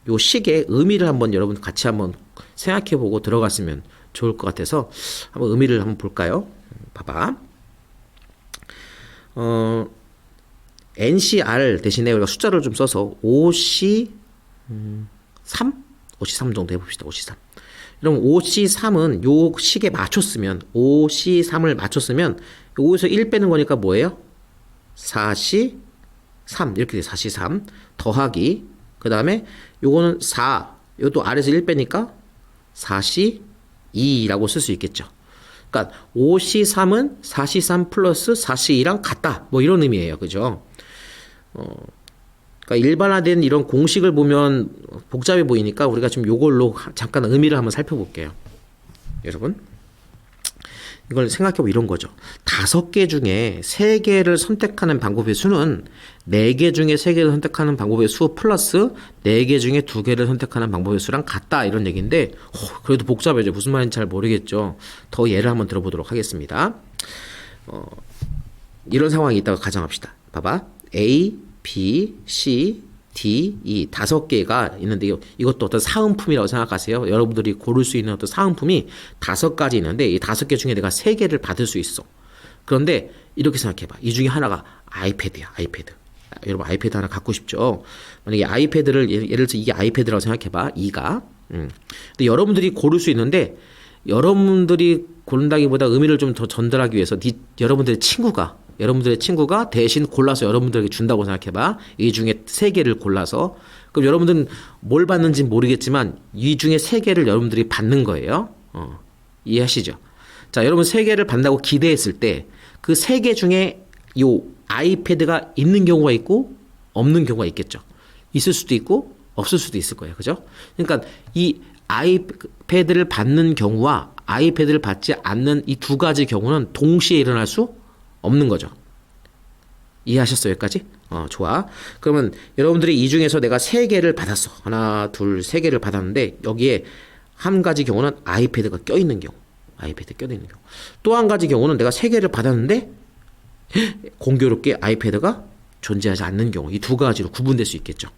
요 식의 의미를 한번 여러분 같이 한번 생각해보고 들어갔으면 좋을 것 같아서 한번 의미를 한번 볼까요? 봐봐. NCR 대신에 우리가 숫자를 좀 써서 OC 3? 5C3 정도 해봅시다. 5C3. 그럼 5C3은 요 식에 맞췄으면 5C3을 맞췄으면 5에서 1 빼는 거니까 뭐예요? 4C3 이렇게 돼. 4C3 더하기 그 다음에 요거는 4 요것도 아래에서 1 빼니까 4C2라고 쓸 수 있겠죠. 그러니까 5C3은 4C3 플러스 4C2랑 같다. 뭐 이런 의미예요. 그죠? 그러니까 일반화된 이런 공식을 보면 복잡해 보이니까 우리가 지금 요걸로 잠깐 의미를 한번 살펴볼게요. 여러분. 이걸 생각해보면 이런 거죠. 5개 중에 3개를 선택하는 방법의 수는 4개 중에 3개를 선택하는 방법의 수 플러스 4개 중에 2개를 선택하는 방법의 수랑 같다. 이런 얘기인데 그래도 복잡해져. 무슨 말인지 잘 모르겠죠. 더 예를 한번 들어보도록 하겠습니다. 이런 상황이 있다고 가정합시다. 봐봐. A, B, C, D, E 5개가 있는데요. 이것도 어떤 사은품이라고 생각하세요. 여러분들이 고를 수 있는 어떤 사은품이 5가지 있는데 이 5개 중에 내가 3개를 받을 수 있어. 그런데 이렇게 생각해봐. 이 중에 하나가 아이패드야. 아이패드. 여러분 아이패드 하나 갖고 싶죠. 만약에 아이패드를 예를 들어서 이게 아이패드라고 생각해봐. 2가. 근데 여러분들이 고를 수 있는데 여러분들이 고른다기보다 의미를 좀 더 전달하기 위해서 여러분들의 친구가 대신 골라서 여러분들에게 준다고 생각해봐. 이 중에 3개를 골라서. 그럼 여러분들은 뭘 받는지는 모르겠지만 이 중에 3개를 여러분들이 받는 거예요. 이해하시죠? 자, 여러분 3개를 받는다고 기대했을 때 그 3개 중에 요 아이패드가 있는 경우가 있고 없는 경우가 있겠죠. 있을 수도 있고 없을 수도 있을 거예요. 그죠? 그러니까 이 아이패드를 받는 경우와 아이패드를 받지 않는 이 2가지 경우는 동시에 일어날 수 없는 거죠. 이해하셨어요? 여기까지? 좋아. 그러면 여러분들이 이 중에서 내가 3개를 받았어. 하나, 둘, 3개를 받았는데 여기에 한 가지 경우는 아이패드가 껴있는 경우. 아이패드 껴있는 경우. 또 한 가지 경우는 내가 3개를 받았는데 공교롭게 아이패드가 존재하지 않는 경우. 이 2가지로 구분될 수 있겠죠.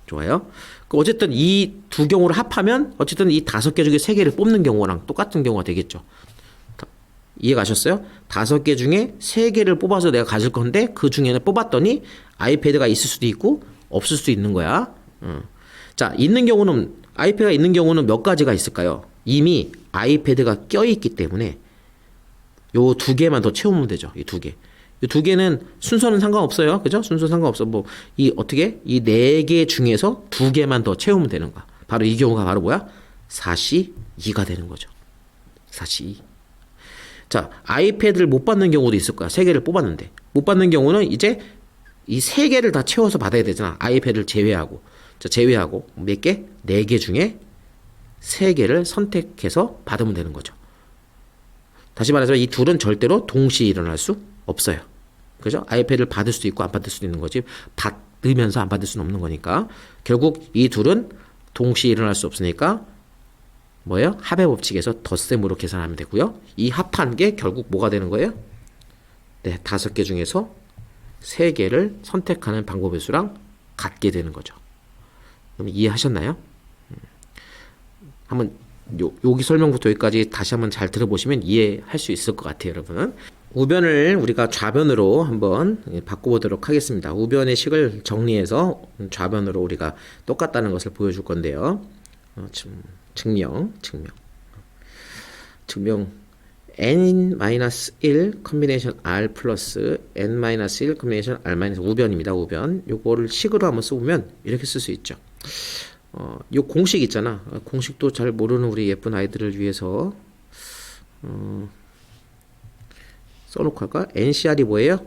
좋아요. 어쨌든 이 2경우를 합하면 어쨌든 이 5개 중에 3개를 뽑는 경우랑 똑같은 경우가 되겠죠. 이해 가셨어요? 5개 중에 3개를 뽑아서 내가 가질 건데 그 중에는 뽑았더니 아이패드가 있을 수도 있고 없을 수도 있는 거야. 자, 있는 경우는 아이패드가 있는 경우는 몇 가지가 있을까요? 이미 아이패드가 껴있기 때문에 요 2개만 더 채우면 되죠. 이 2개. 이 2개는 순서는 상관없어요. 그죠? 순서 상관없어. 이 4개 중에서 2개만 더 채우면 되는 거야. 바로 이 경우가 바로 뭐야? 4C2가 되는 거죠. 4C2. 자, 아이패드를 못 받는 경우도 있을 거야. 3개를 뽑았는데. 못 받는 경우는 이제 이 3개를 다 채워서 받아야 되잖아. 아이패드를 제외하고. 자, 제외하고 몇 개? 4개 중에 3개를 선택해서 받으면 되는 거죠. 다시 말해서 이 둘은 절대로 동시에 일어날 수 없어요. 그죠? 아이패드를 받을 수도 있고 안 받을 수도 있는 거지. 받으면서 안 받을 수는 없는 거니까. 결국 이 둘은 동시에 일어날 수 없으니까 뭐예요? 합의 법칙에서 덧셈으로 계산하면 되고요. 이 합한 게 결국 뭐가 되는 거예요? 네, 5개 중에서 3개를 선택하는 방법의 수랑 같게 되는 거죠. 그럼 이해하셨나요? 한번 여기 설명부터 여기까지 다시 한번 잘 들어보시면 이해할 수 있을 것 같아요, 여러분. 우변을 우리가 좌변으로 한번 바꿔보도록 하겠습니다. 우변의 식을 정리해서 좌변으로 우리가 똑같다는 것을 보여줄 건데요. 증명 n-1 컨비네이션 r 플러스 n-1 컨비네이션 r- 우변입니다. 우변. 요거를 식으로 한번 써보면 이렇게 쓸 수 있죠. 요 공식 있잖아. 공식도 잘 모르는 우리 예쁜 아이들을 위해서 써놓고 할까? NCR이 뭐예요?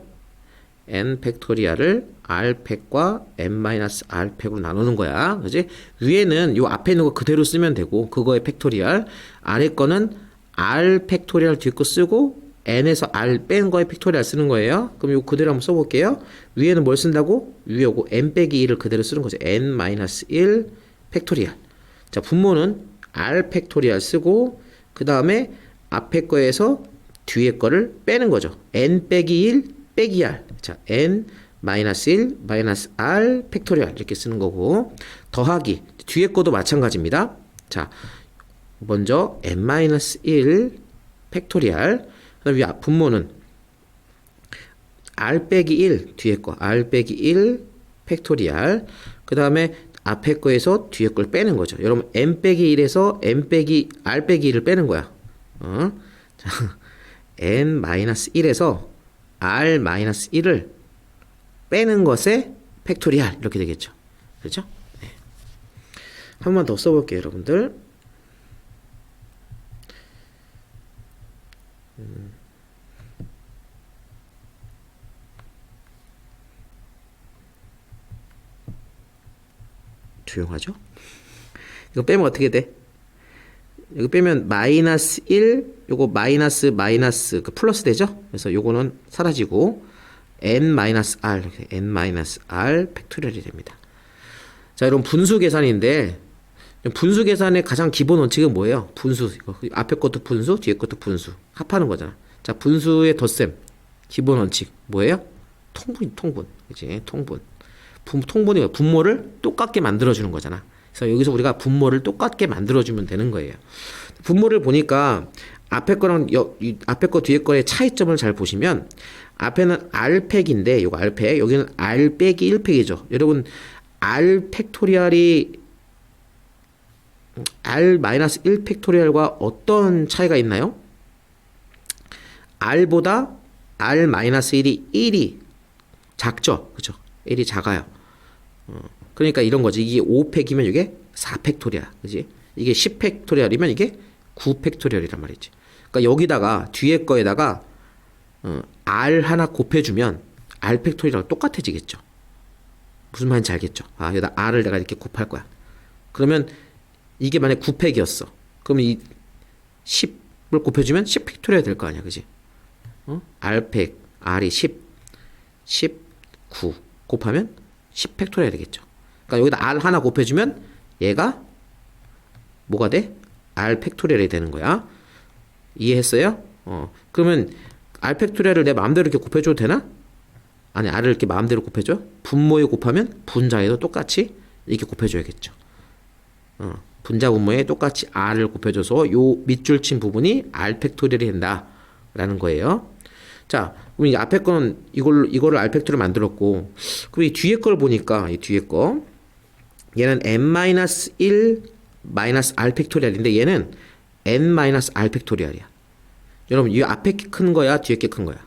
n 팩토리얼을 r 팩과 n-r 팩으로 나누는 거야. 그지? 위에는 요 앞에 있는 거 그대로 쓰면 되고 그거의 팩토리얼, 아래 거는 r 팩토리얼 뒤에 거 쓰고 n에서 r 뺀 거의 팩토리얼 쓰는 거예요. 그럼 요 그대로 한번 써볼게요. 위에는 뭘 쓴다고? 위에 요거 n 빼기 1을 그대로 쓰는 거죠. n-1 팩토리얼. 자, 분모는 r 팩토리얼 쓰고 그 다음에 앞에 거에서 뒤에 거를 빼는 거죠. n 빼기 1 빼기 r. 자, n-1 -r 팩토리얼 이렇게 쓰는 거고 더하기 뒤에 거도 마찬가지입니다. 자, 먼저 n-1 팩토리얼 그다음 위 분모는 r 빼기 1 뒤에 거 r 빼기 1 팩토리알. 그 다음에 앞에 거에서 뒤에 걸 빼는 거죠. 여러분 n 빼기 1에서 n 빼기 r 빼기 1을 빼는 거야. 자, n 마이너스 1에서 r 마이너스 1을 빼는 것에 팩토리알 이렇게 되겠죠. 그렇죠? 네. 한 번 더 써볼게요, 여러분들. 조용하죠? 이거 빼면 어떻게 돼? 이거 빼면 마이너스 1, 요거 마이너스 그 플러스 되죠? 그래서 요거는 사라지고 n 마이너스 r, n 마이너스 r 팩토리얼이 됩니다. 자, 여러분 분수 계산인데 분수 계산의 가장 기본 원칙은 뭐예요? 분수. 이거 앞에 것도 분수, 뒤에 것도 분수. 합하는 거잖아. 자, 분수의 덧셈. 기본 원칙 뭐예요? 통분. 그치? 통분. 통분이 분모를 똑같게 만들어주는 거잖아. 그래서 여기서 우리가 분모를 똑같게 만들어주면 되는 거예요. 분모를 보니까 앞에 거랑 앞에 거 뒤에 거의 차이점을 잘 보시면 앞에는 R팩인데 요거 R팩, 여기는 R 빼기 1팩이죠. 여러분 R 팩토리얼이 R 마이너스 1 팩토리얼과 어떤 차이가 있나요? R보다 R 마이너스 1이 작죠. 그죠? 1이 작아요. 그러니까 이런 거지. 이게 5팩이면 이게 4팩토리얼. 그지? 이게 10팩토리얼이면 이게 9팩토리얼이란 말이지. 그러니까 여기다가 뒤에 거에다가 R 하나 곱해주면 R 팩토리얼하고 똑같아지겠죠. 무슨 말인지 알겠죠? 아, 여기다 R을 내가 이렇게 곱할 거야. 그러면 이게 만약 9팩이었어. 그러면 이 10을 곱해주면 10팩토리얼 될 거 아니야. 그지? R팩, R이 10, 9 곱하면 10팩토리얼 되겠죠. 그러니까 여기다 R 하나 곱해주면 얘가 뭐가 돼? R 팩토리얼이 되는 거야. 이해했어요? 그러면 R 팩토리얼을 내 마음대로 이렇게 곱해줘도 되나? 아니, R을 이렇게 마음대로 곱해줘? 분모에 곱하면 분자에도 똑같이 이렇게 곱해줘야겠죠. 분자 분모에 똑같이 R을 곱해줘서 요 밑줄 친 부분이 R 팩토리얼이 된다. 라는 거예요. 자, 그럼 이 앞에 거는 이거를 R 팩토리얼 만들었고, 그럼 이 뒤에 걸 보니까, 이 뒤에 거, 얘는 n-1 마이너스 R 팩토리얼인데 얘는 n 마이너스 R 팩토리얼이야. 여러분, 이 앞에 게 큰 거야, 뒤에 게 큰 거야?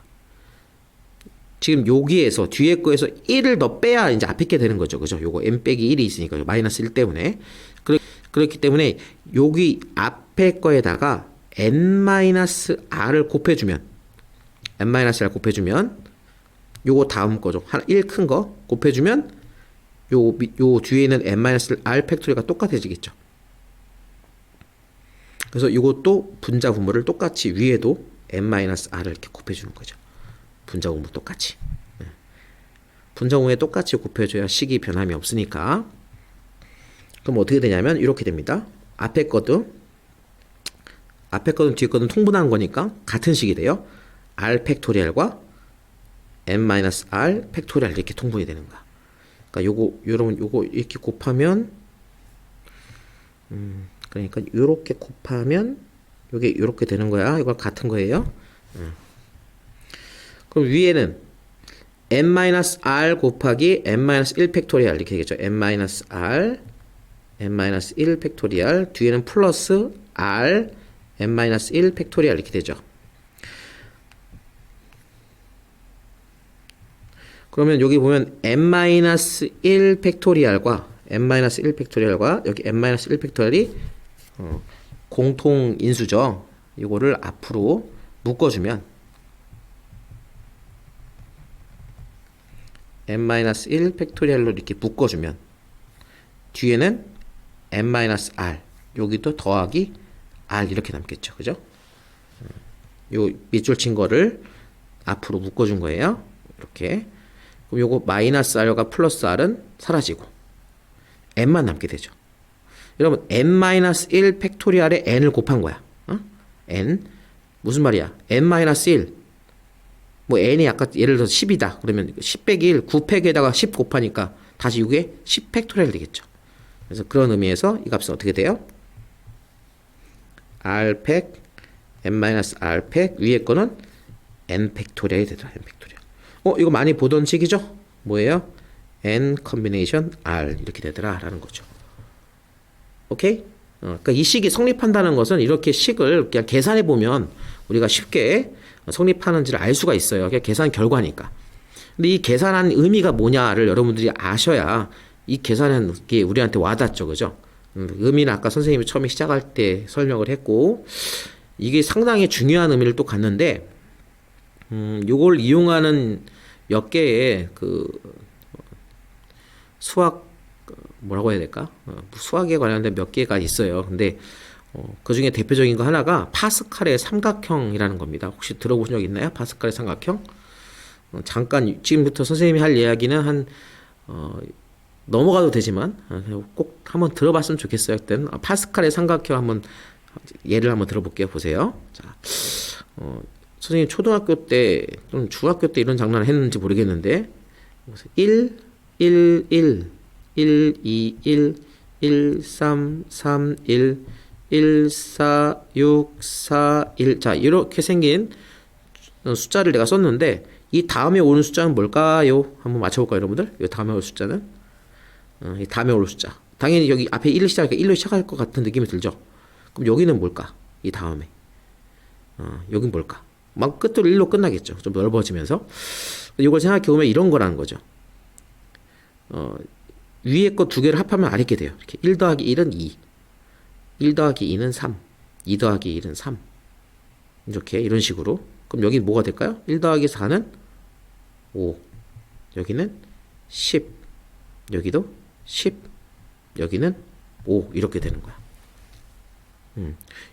지금 여기에서, 뒤에 거에서 1을 더 빼야 이제 앞에 게 되는 거죠. 그죠? 요거 n 빼기 1이 있으니까, 마이너스 1 때문에. 그렇기 때문에 여기 앞에 거에다가 n-r을 곱해주면 n-r 곱해주면 요거 다음 거죠. 하나 1 큰 거 곱해주면 요 뒤에 있는 n-r 팩토리가 똑같아지겠죠. 그래서 이것도 분자 분모를 똑같이 위에도 n-r을 이렇게 곱해주는 거죠. 분자 분모 똑같이. 분자 분모에 똑같이 곱해줘야 식이 변함이 없으니까. 그럼 어떻게 되냐면 이렇게 됩니다. 앞에 거든 뒤에 거든 통분하는 거니까 같은 식이 돼요. R 팩토리얼과 n-r 팩토리얼 이렇게 통분이 되는 거야. 그러니까 여러분 요거 이렇게 곱하면 그러니까 요렇게 곱하면 요게 요렇게 되는 거야. 이거 같은 거예요. 그럼 위에는 n-r 곱하기 n-1 팩토리얼 이렇게 되겠죠. n-r n-1 팩토리얼 뒤에는 플러스 r n-1 팩토리얼 이렇게 되죠. 그러면 여기 보면 n-1 팩토리얼과 n-1 팩토리얼과 여기 n-1 팩토리얼이 공통 인수죠. 이거를 앞으로 묶어주면 n-1 팩토리얼로 이렇게 묶어주면 뒤에는 n-r 여기도 더하기 r 이렇게 남겠죠. 그죠? 요 밑줄 친 거를 앞으로 묶어준 거예요. 이렇게. 그럼 요거 마이너스 r과 플러스 r은 사라지고 n만 남게 되죠. 여러분 n-1 팩토리얼에 n을 곱한 거야. n 무슨 말이야? n-1 뭐 n이 아까 예를 들어서 10이다. 그러면 10 빼기 1 9팩에다가 10 곱하니까 다시 이게 10 팩토리얼 되겠죠. 그래서 그런 의미에서 이 값은 어떻게 돼요? r팩 n-r팩 위에 거는 n 팩토리얼이 되더라. n 팩토리얼. 이거 많이 보던 식이죠? 뭐예요? n combination r 이렇게 되더라 라는 거죠. 오케이? 그러니까 이 식이 성립한다는 것은 이렇게 식을 그냥 계산해 보면 우리가 쉽게 성립하는지를 알 수가 있어요. 그냥 계산 결과니까. 근데 이 계산한 의미가 뭐냐를 여러분들이 아셔야 이 계산은 게 우리한테 와닿죠, 그죠? 의미는 아까 선생님이 처음에 시작할 때 설명을 했고 이게 상당히 중요한 의미를 또 갖는데, 요걸 이용하는 몇 개의 그 수학 뭐라고 해야 될까? 수학에 관련된 몇 개가 있어요. 근데 그 중에 대표적인 거 하나가 파스칼의 삼각형이라는 겁니다. 혹시 들어보신 적 있나요? 파스칼의 삼각형? 잠깐 지금부터 선생님이 할 이야기는 한 넘어가도 되지만 꼭 한번 들어봤으면 좋겠어요. 그땐 파스칼의 삼각형 한번 예를 한번 들어볼게요. 보세요. 자, 선생님 초등학교 때 또는 중학교 때 이런 장난을 했는지 모르겠는데 1, 1, 1, 1, 2, 1, 1, 3, 3, 1, 1, 4, 6, 4, 1. 자, 이렇게 생긴 숫자를 내가 썼는데 이 다음에 오는 숫자는 뭘까요? 한번 맞춰볼까요, 여러분들? 이 다음에 올 숫자는? 이 다음에 올 숫자. 당연히 여기 앞에 1을 시작하니까 1로 시작할 것 같은 느낌이 들죠? 그럼 여기는 뭘까? 이 다음에. 여긴 뭘까? 막 끝으로 1로 끝나겠죠. 좀 넓어지면서. 이걸 생각해보면 이런 거라는 거죠. 위에 거 두 개를 합하면 아래 게 돼요. 이렇게 1 더하기 1은 2. 1 더하기 2는 3. 2 더하기 1은 3. 이렇게, 이런 식으로. 그럼 여기 뭐가 될까요? 1 더하기 4는 5. 여기는 10. 여기도 10. 여기는 5. 이렇게 되는 거야.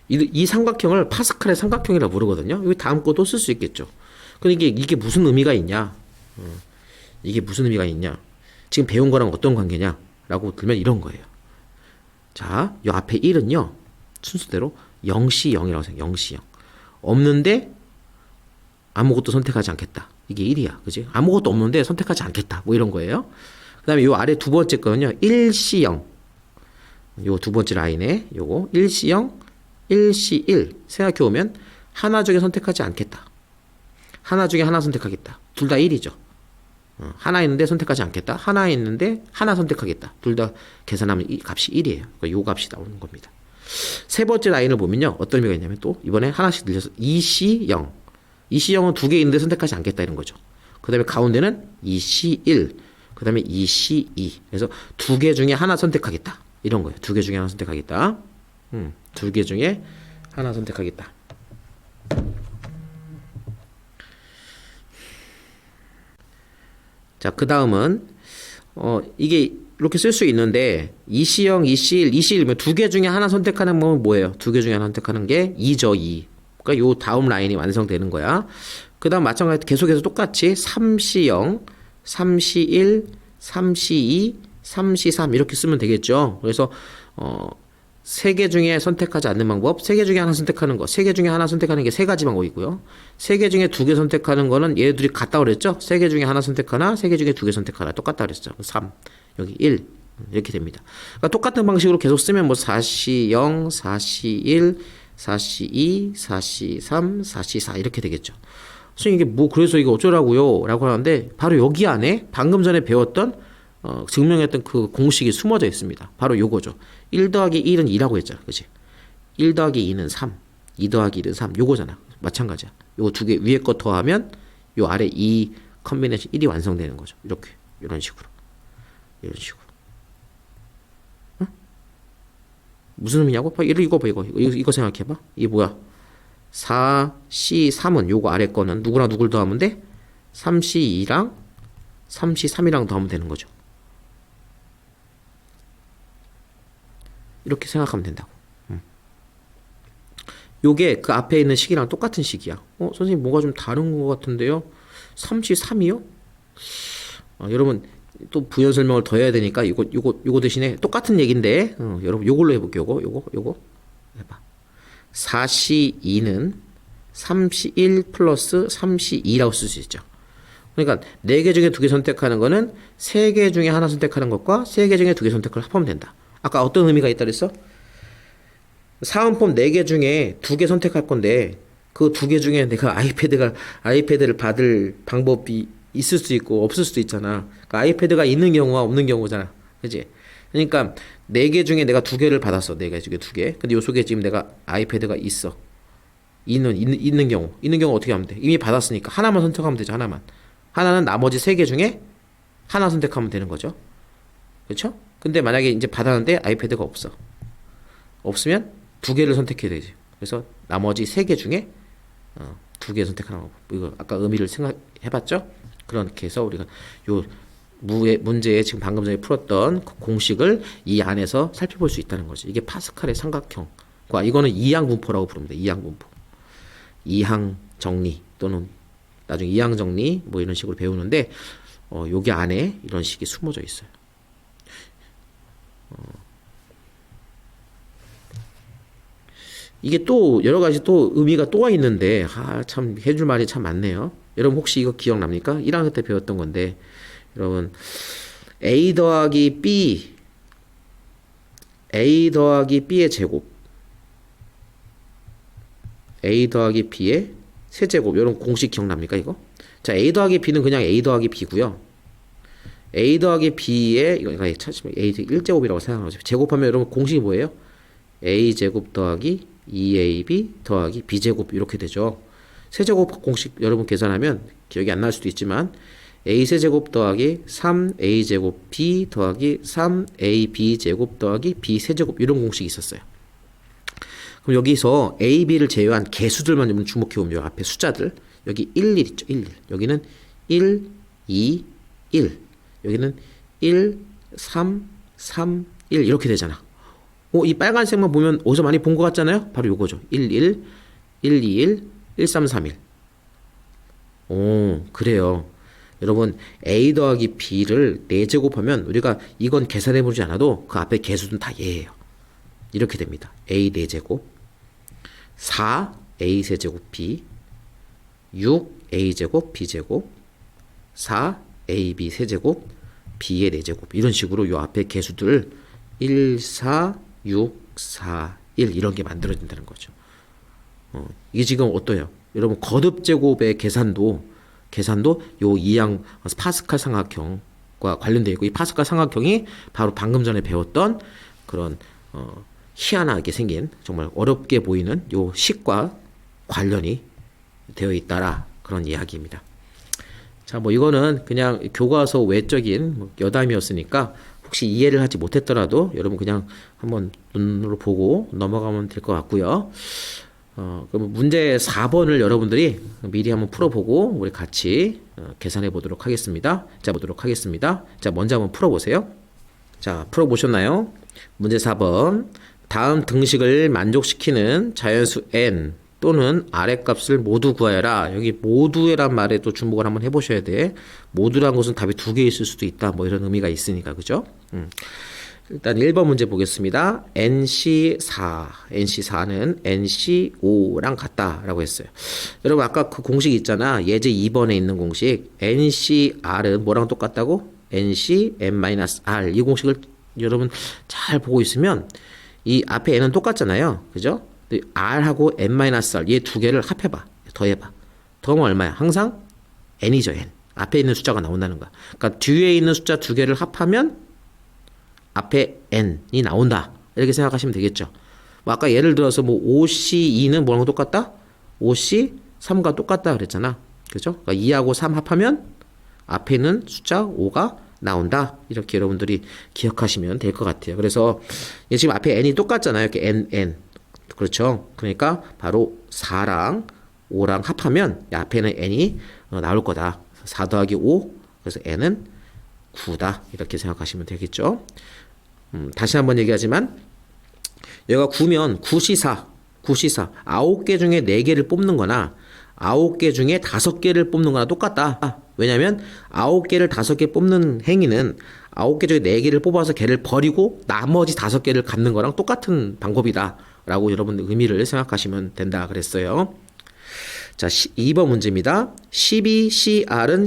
이 삼각형을 파스칼의 삼각형이라고 부르거든요. 여기 다음 것도 쓸 수 있겠죠. 근데 이게 무슨 의미가 있냐? 이게 무슨 의미가 있냐? 지금 배운 거랑 어떤 관계냐? 라고 들면 이런 거예요. 자, 이 앞에 1은요, 순서대로 0시 0이라고 생각해요. 0시 0. 없는데 아무것도 선택하지 않겠다. 이게 1이야. 그지? 아무것도 없는데 선택하지 않겠다. 뭐 이런 거예요. 그 다음에 요 아래 두 번째 거는요, 1시 0. 요 두 번째 라인에 요거 1시 0, 1시 1. 생각해보면 하나 중에 선택하지 않겠다. 하나 중에 하나 선택하겠다. 둘 다 1이죠. 하나 있는데 선택하지 않겠다. 하나 있는데 하나 선택하겠다. 둘 다 계산하면 이 값이 1이에요. 그러니까 요 값이 나오는 겁니다. 세 번째 라인을 보면요, 어떤 의미가 있냐면 또 이번에 하나씩 늘려서 2시 0. 2시 0은 두 개 있는데 선택하지 않겠다 이런 거죠. 그 다음에 가운데는 2시 1. 그 다음에 2시 2. 그래서 두 개 중에 하나 선택하겠다. 이런 거예요. 두 개 중에 하나 선택하겠다. 두 개 중에 하나 선택하겠다. 자, 그 다음은 이게 이렇게 쓸 수 있는데 2시형, 2시1, 2시1이면 두 개 중에 하나 선택하는 건 뭐예요? 두 개 중에 하나 선택하는 게 2죠, 2. 그러니까 요 다음 라인이 완성되는 거야. 그 다음 마찬가지로 계속해서 똑같이 3시형, 3시1, 3시2, 3시3 이렇게 쓰면 되겠죠. 그래서 세 개 중에 선택하지 않는 방법, 세 개 중에 하나 선택하는 거, 세 개 중에 하나 선택하는 게 세 가지 방법이고요. 세 개 중에 두 개 선택하는 거는 얘들이 같다 그랬죠? 세 개 중에 하나 선택하나, 세 개 중에 두 개 선택하나 똑같다 그랬죠. 3, 여기 1 이렇게 됩니다. 그러니까 똑같은 방식으로 계속 쓰면 뭐 4시 0, 4시 1, 4시 2, 4시 3, 4시 4 이렇게 되겠죠. 선생님 이게 뭐 그래서 이거 어쩌라고요? 라고 하는데 바로 여기 안에 방금 전에 배웠던 증명했던 그 공식이 숨어져 있습니다. 바로 요거죠. 1 더하기 1은 2라고 했잖아. 그치? 1 더하기 2는 3. 2 더하기 1은 3. 요거잖아. 마찬가지야. 요거 두 개 위에 거 더하면 요 아래 2 컨비네이션 1이 완성되는 거죠. 이렇게. 이런 식으로. 이런 식으로. 응? 무슨 의미냐고? 이거 봐, 이거 생각해봐. 이게 뭐야? 4C3은 요거 아래 거는 누구랑 누굴 더하면 돼? 3C2랑 3C3이랑 더하면 되는 거죠. 이렇게 생각하면 된다고. 요게 그 앞에 있는 식이랑 똑같은 식이야. 선생님 뭐가 좀 다른 것 같은데요? 3C3이요? 여러분 또 부연 설명을 더 해야 되니까 요거 대신에 똑같은 얘기인데 여러분 요걸로 해볼게요. 요거 해봐. 4C2는 3C1 플러스 3C2라고 쓸 수 있죠. 그러니까 4개 중에 2개 선택하는 거는 3개 중에 하나 선택하는 것과 3개 중에 2개 선택을 합하면 된다. 아까 어떤 의미가 있다 그랬어? 사은품 4개 중에 2개 선택할 건데 그 2개 중에 내가 아이패드를 받을 방법이 있을 수도 있고 없을 수도 있잖아. 그러니까 아이패드가 있는 경우와 없는 경우잖아. 그지? 그러니까 4개 중에 내가 2개를 받았어. 4개 중에 2개. 근데 요 속에 지금 내가 아이패드가 있어. 있는 경우. 있는 경우 어떻게 하면 돼? 이미 받았으니까 하나만 선택하면 되죠. 하나만. 하나는 나머지 3개 중에 하나 선택하면 되는 거죠. 그렇죠? 근데 만약에 이제 받았는데 아이패드가 없어. 없으면 2개를 선택해야 되지. 그래서 나머지 3개 중에 2개 선택하는 거. 이거 아까 의미를 생각해봤죠? 그렇게 해서 우리가 요 문제에 지금 방금 전에 풀었던 그 공식을 이 안에서 살펴볼 수 있다는 거죠. 이게 파스칼의 삼각형과 이거는 이항 분포라고 부릅니다. 이항 분포. 이항 정리 또는 나중에 이항 정리 뭐 이런 식으로 배우는데 여기 안에 이런 식이 숨어져 있어요. 이게 또 여러 가지 또 의미가 또가 있는데 참 해줄 말이 참 많네요. 여러분 혹시 이거 기억납니까? 1학년 때 배웠던 건데 여러분 a 더하기 b의 제곱 a 더하기 b의 세제곱 이런 공식 기억납니까 이거? 자 a 더하기 b는 그냥 a 더하기 b고요. a 더하기 b의 이거 찾으면 a 1제곱이라고 생각하죠. 제곱하면 여러분 공식이 뭐예요? a 제곱 더하기 2ab 더하기 b제곱 이렇게 되죠. 세제곱 공식 여러분 계산하면 기억이 안 날 수도 있지만 a 세제곱 더하기 3a 제곱 b 더하기 3ab 제곱 더하기 b 세제곱 이런 공식이 있었어요. 그럼 여기서 a, b를 제외한 개수들만 좀 주목해 보면 앞에 숫자들 여기 1, 1 있죠. 1, 1. 여기는 1, 2, 1. 여기는 1, 3, 3, 1 이렇게 되잖아. 이 빨간색만 보면 어디서 많이 본 것 같잖아요. 바로 요거죠. 1, 1, 1, 2, 1, 1, 3, 3, 1. 그래요. 여러분 a 더하기 b를 4제곱하면 우리가 이건 계산해보지 않아도 그 앞에 개수는 다 얘예요. 이렇게 됩니다. a 4제곱 4 a 세제곱 b 6 a 제곱 b 제곱 4 a b 세제곱 b의 4제곱 이런 식으로 요 앞에 개수들 1, 4, 6, 4, 1 이런 게 만들어진다는 거죠. 이게 지금 어떠해요? 여러분 거듭 제곱의 계산도 요 이항 파스칼 삼각형과 관련되어 있고 이 파스칼 삼각형이 바로 방금 전에 배웠던 그런 희한하게 생긴 정말 어렵게 보이는 요 식과 관련이 되어 있다라 그런 이야기입니다. 자, 뭐 이거는 그냥 교과서 외적인 여담이었으니까 혹시 이해를 하지 못했더라도 여러분 그냥 한번 눈으로 보고 넘어가면 될 것 같고요. 그럼 문제 4번을 여러분들이 미리 한번 풀어보고 우리 같이 계산해 보도록 하겠습니다. 자, 먼저 한번 풀어보세요. 자, 풀어보셨나요? 문제 4번. 다음 등식을 만족시키는 자연수 n 또는 아랫값을 모두 구하여라. 여기 모두란 말에 또 주목을 한번 해보셔야 돼. 모두란 것은 답이 2개 있을 수도 있다. 뭐 이런 의미가 있으니까, 그죠? 일단 1번 문제 보겠습니다. NC4는 NC5랑 같다라고 했어요. 여러분 아까 그 공식 있잖아. 예제 2번에 있는 공식. NCR은 뭐랑 똑같다고? NCn-R. 이 공식을 여러분 잘 보고 있으면 이 앞에 n은 똑같잖아요. 그죠? r하고 n-r 얘 2개를 합해봐. 더해봐. 더하면 얼마야? 항상 n이죠. n. 앞에 있는 숫자가 나온다는 거야. 그러니까 뒤에 있는 숫자 2개를 합하면 앞에 n이 나온다. 이렇게 생각하시면 되겠죠. 뭐 아까 예를 들어서 뭐 5C2는 뭐랑 똑같다? 5C3과 똑같다 그랬잖아. 그죠? 그러니까 2하고 3 합하면 앞에 있는 숫자 5가 나온다. 이렇게 여러분들이 기억하시면 될 것 같아요. 그래서 지금 앞에 n이 똑같잖아요. 이렇게 n. 그렇죠? 그러니까 바로 4랑 5랑 합하면 앞에는 n이 나올 거다. 4 더하기 5. 그래서 n은 9다. 이렇게 생각하시면 되겠죠. 다시 한번 얘기하지만 얘가 9면 9C4 9개 중에 4개를 뽑는 거나 9개 중에 5개를 뽑는 거나 똑같다. 왜냐면 9개를 5개 뽑는 행위는 9개 중에 4개를 뽑아서 걔를 버리고 나머지 5개를 갖는 거랑 똑같은 방법이다 라고 여러분 의미를 생각하시면 된다 그랬어요. 자, 2번 문제입니다. 12CR은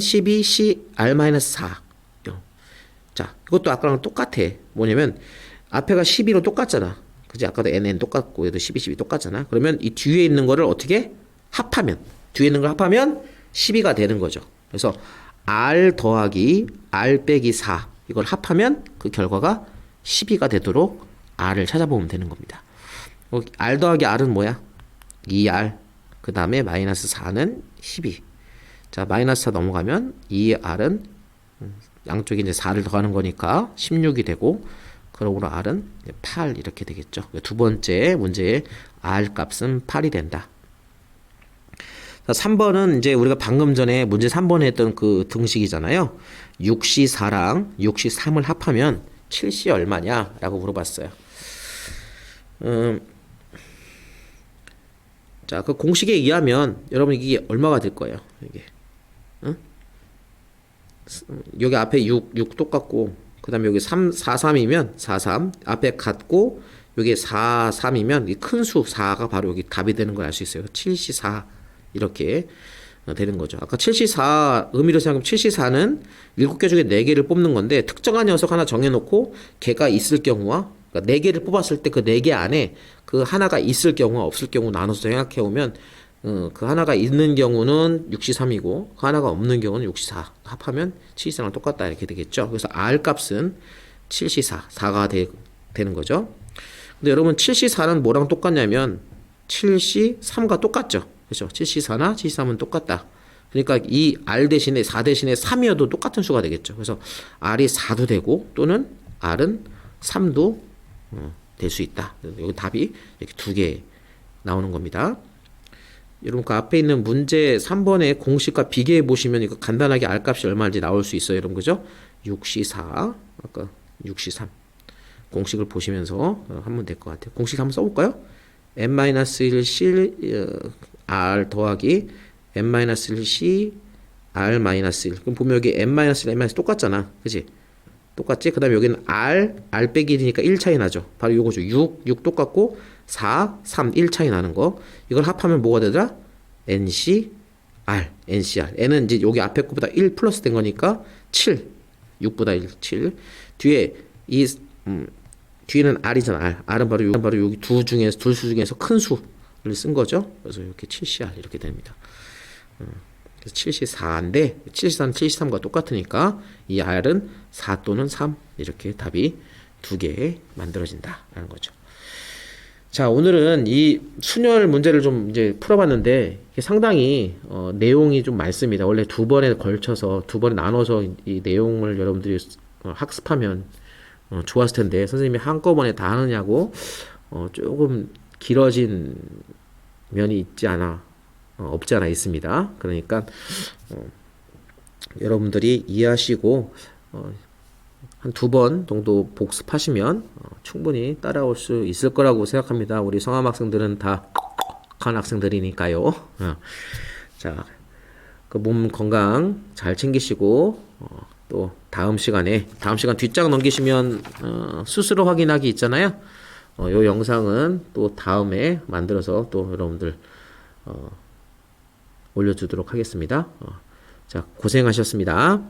12CR-4. 자, 이것도 아까랑 똑같아. 뭐냐면 앞에가 12로 똑같잖아. 그지? 아까도 NN 똑같고 얘도 12 똑같잖아. 그러면 이 뒤에 있는 거를 어떻게 합하면 뒤에 있는 걸 합하면 12가 되는 거죠. 그래서 R 더하기 R 빼기 4 이걸 합하면 그 결과가 12가 되도록 R을 찾아보면 되는 겁니다. R 더하기 R은 뭐야? 2R 그 다음에 마이너스 4는 12. 자, 마이너스 4 넘어가면 2R은 양쪽에 이제 4를 더하는 거니까 16이 되고, 그러므로 R은 8 이렇게 되겠죠. 두 번째 문제의 R 값은 8이 된다. 자, 3번은 이제 우리가 방금 전에 문제 3번에 했던 그 등식이잖아요. 6C4랑 6C3을 합하면 7C 얼마냐? 라고 물어봤어요. 자, 그 공식에 의하면 여러분 이게 얼마가 될 거예요? 이게. 응? 여기 앞에 6 똑같고, 그 다음에 여기 4, 3이면 4, 3 앞에 같고, 여기 4, 3이면 이 큰 수 4가 바로 여기 답이 되는 걸 알 수 있어요. 7C4 이렇게 되는 거죠. 아까 7C4 의미로 생각하면 7C4는 7개 중에 4개를 뽑는 건데, 특정한 녀석 하나 정해놓고 걔가 있을 경우와, 그러니까 4개를 뽑았을 때 그 4개 안에 그 하나가 있을 경우와 없을 경우 나눠서 생각해 오면, 그 하나가 있는 경우는 6C3이고 그 하나가 없는 경우는 6C4 합하면 7C4랑 똑같다 이렇게 되겠죠. 그래서 R 값은 7C4 4가 되는 거죠. 근데 여러분 7C4는 뭐랑 똑같냐면 7C3과 똑같죠. 그렇죠. 7C4나 7C3은 똑같다. 그러니까 이 R 대신에 4 대신에 3이어도 똑같은 수가 되겠죠. 그래서 R이 4도 되고 또는 R은 3도 될 수 있다. 여기 답이 이렇게 두 개 나오는 겁니다. 여러분 그 앞에 있는 문제 3번의 공식과 비교해 보시면 이거 간단하게 R 값이 얼마인지 나올 수 있어요. 여러분 그죠? 6C4 아까 6C3 공식을 보시면서 하면 될 것 같아요. 공식 한번 써볼까요? n-1c r 더하기 n-1c r-1 그럼 보면 여기 n-1 n- 똑같잖아. 그치? 똑같지? 그 다음에 여기는 r 빼기 1이니까 1 차이 나죠. 바로 요거죠. 6 똑같고 4, 3, 1 차이 나는 거. 이걸 합하면 뭐가 되더라? NCR. n은 이제 여기 앞에 것보다 1 플러스 된 거니까 7. 6보다 1, 7. 뒤에 뒤에는 R이잖아. R은 바로 여기 둘 수 중에서 큰 수를 쓴 거죠. 그래서 이렇게 7CR 이렇게 됩니다. 그래서 7C4인데 7C4는 7C3과 똑같으니까 이 R은 4 또는 3 이렇게 답이 두 개 만들어진다라는 거죠. 자, 오늘은 이 순열 문제를 좀 이제 풀어봤는데 상당히 내용이 좀 많습니다. 원래 두 번에 걸쳐서 두 번에 나눠서 이 내용을 여러분들이 학습하면 좋았을 텐데 선생님이 한꺼번에 다 하느냐고 조금 길어진 면이 있지 않아 없지 않아 있습니다. 그러니까 여러분들이 이해하시고 한 2번 정도 복습하시면 충분히 따라올 수 있을 거라고 생각합니다. 우리 성함 학생들은 다 간 학생들이니까요. 자, 그 몸 건강 잘 챙기시고 또 다음 시간 뒷장 넘기시면 스스로 확인하기 있잖아요. 요 영상은 또 다음에 만들어서 또 여러분들 올려주도록 하겠습니다. 자, 고생하셨습니다.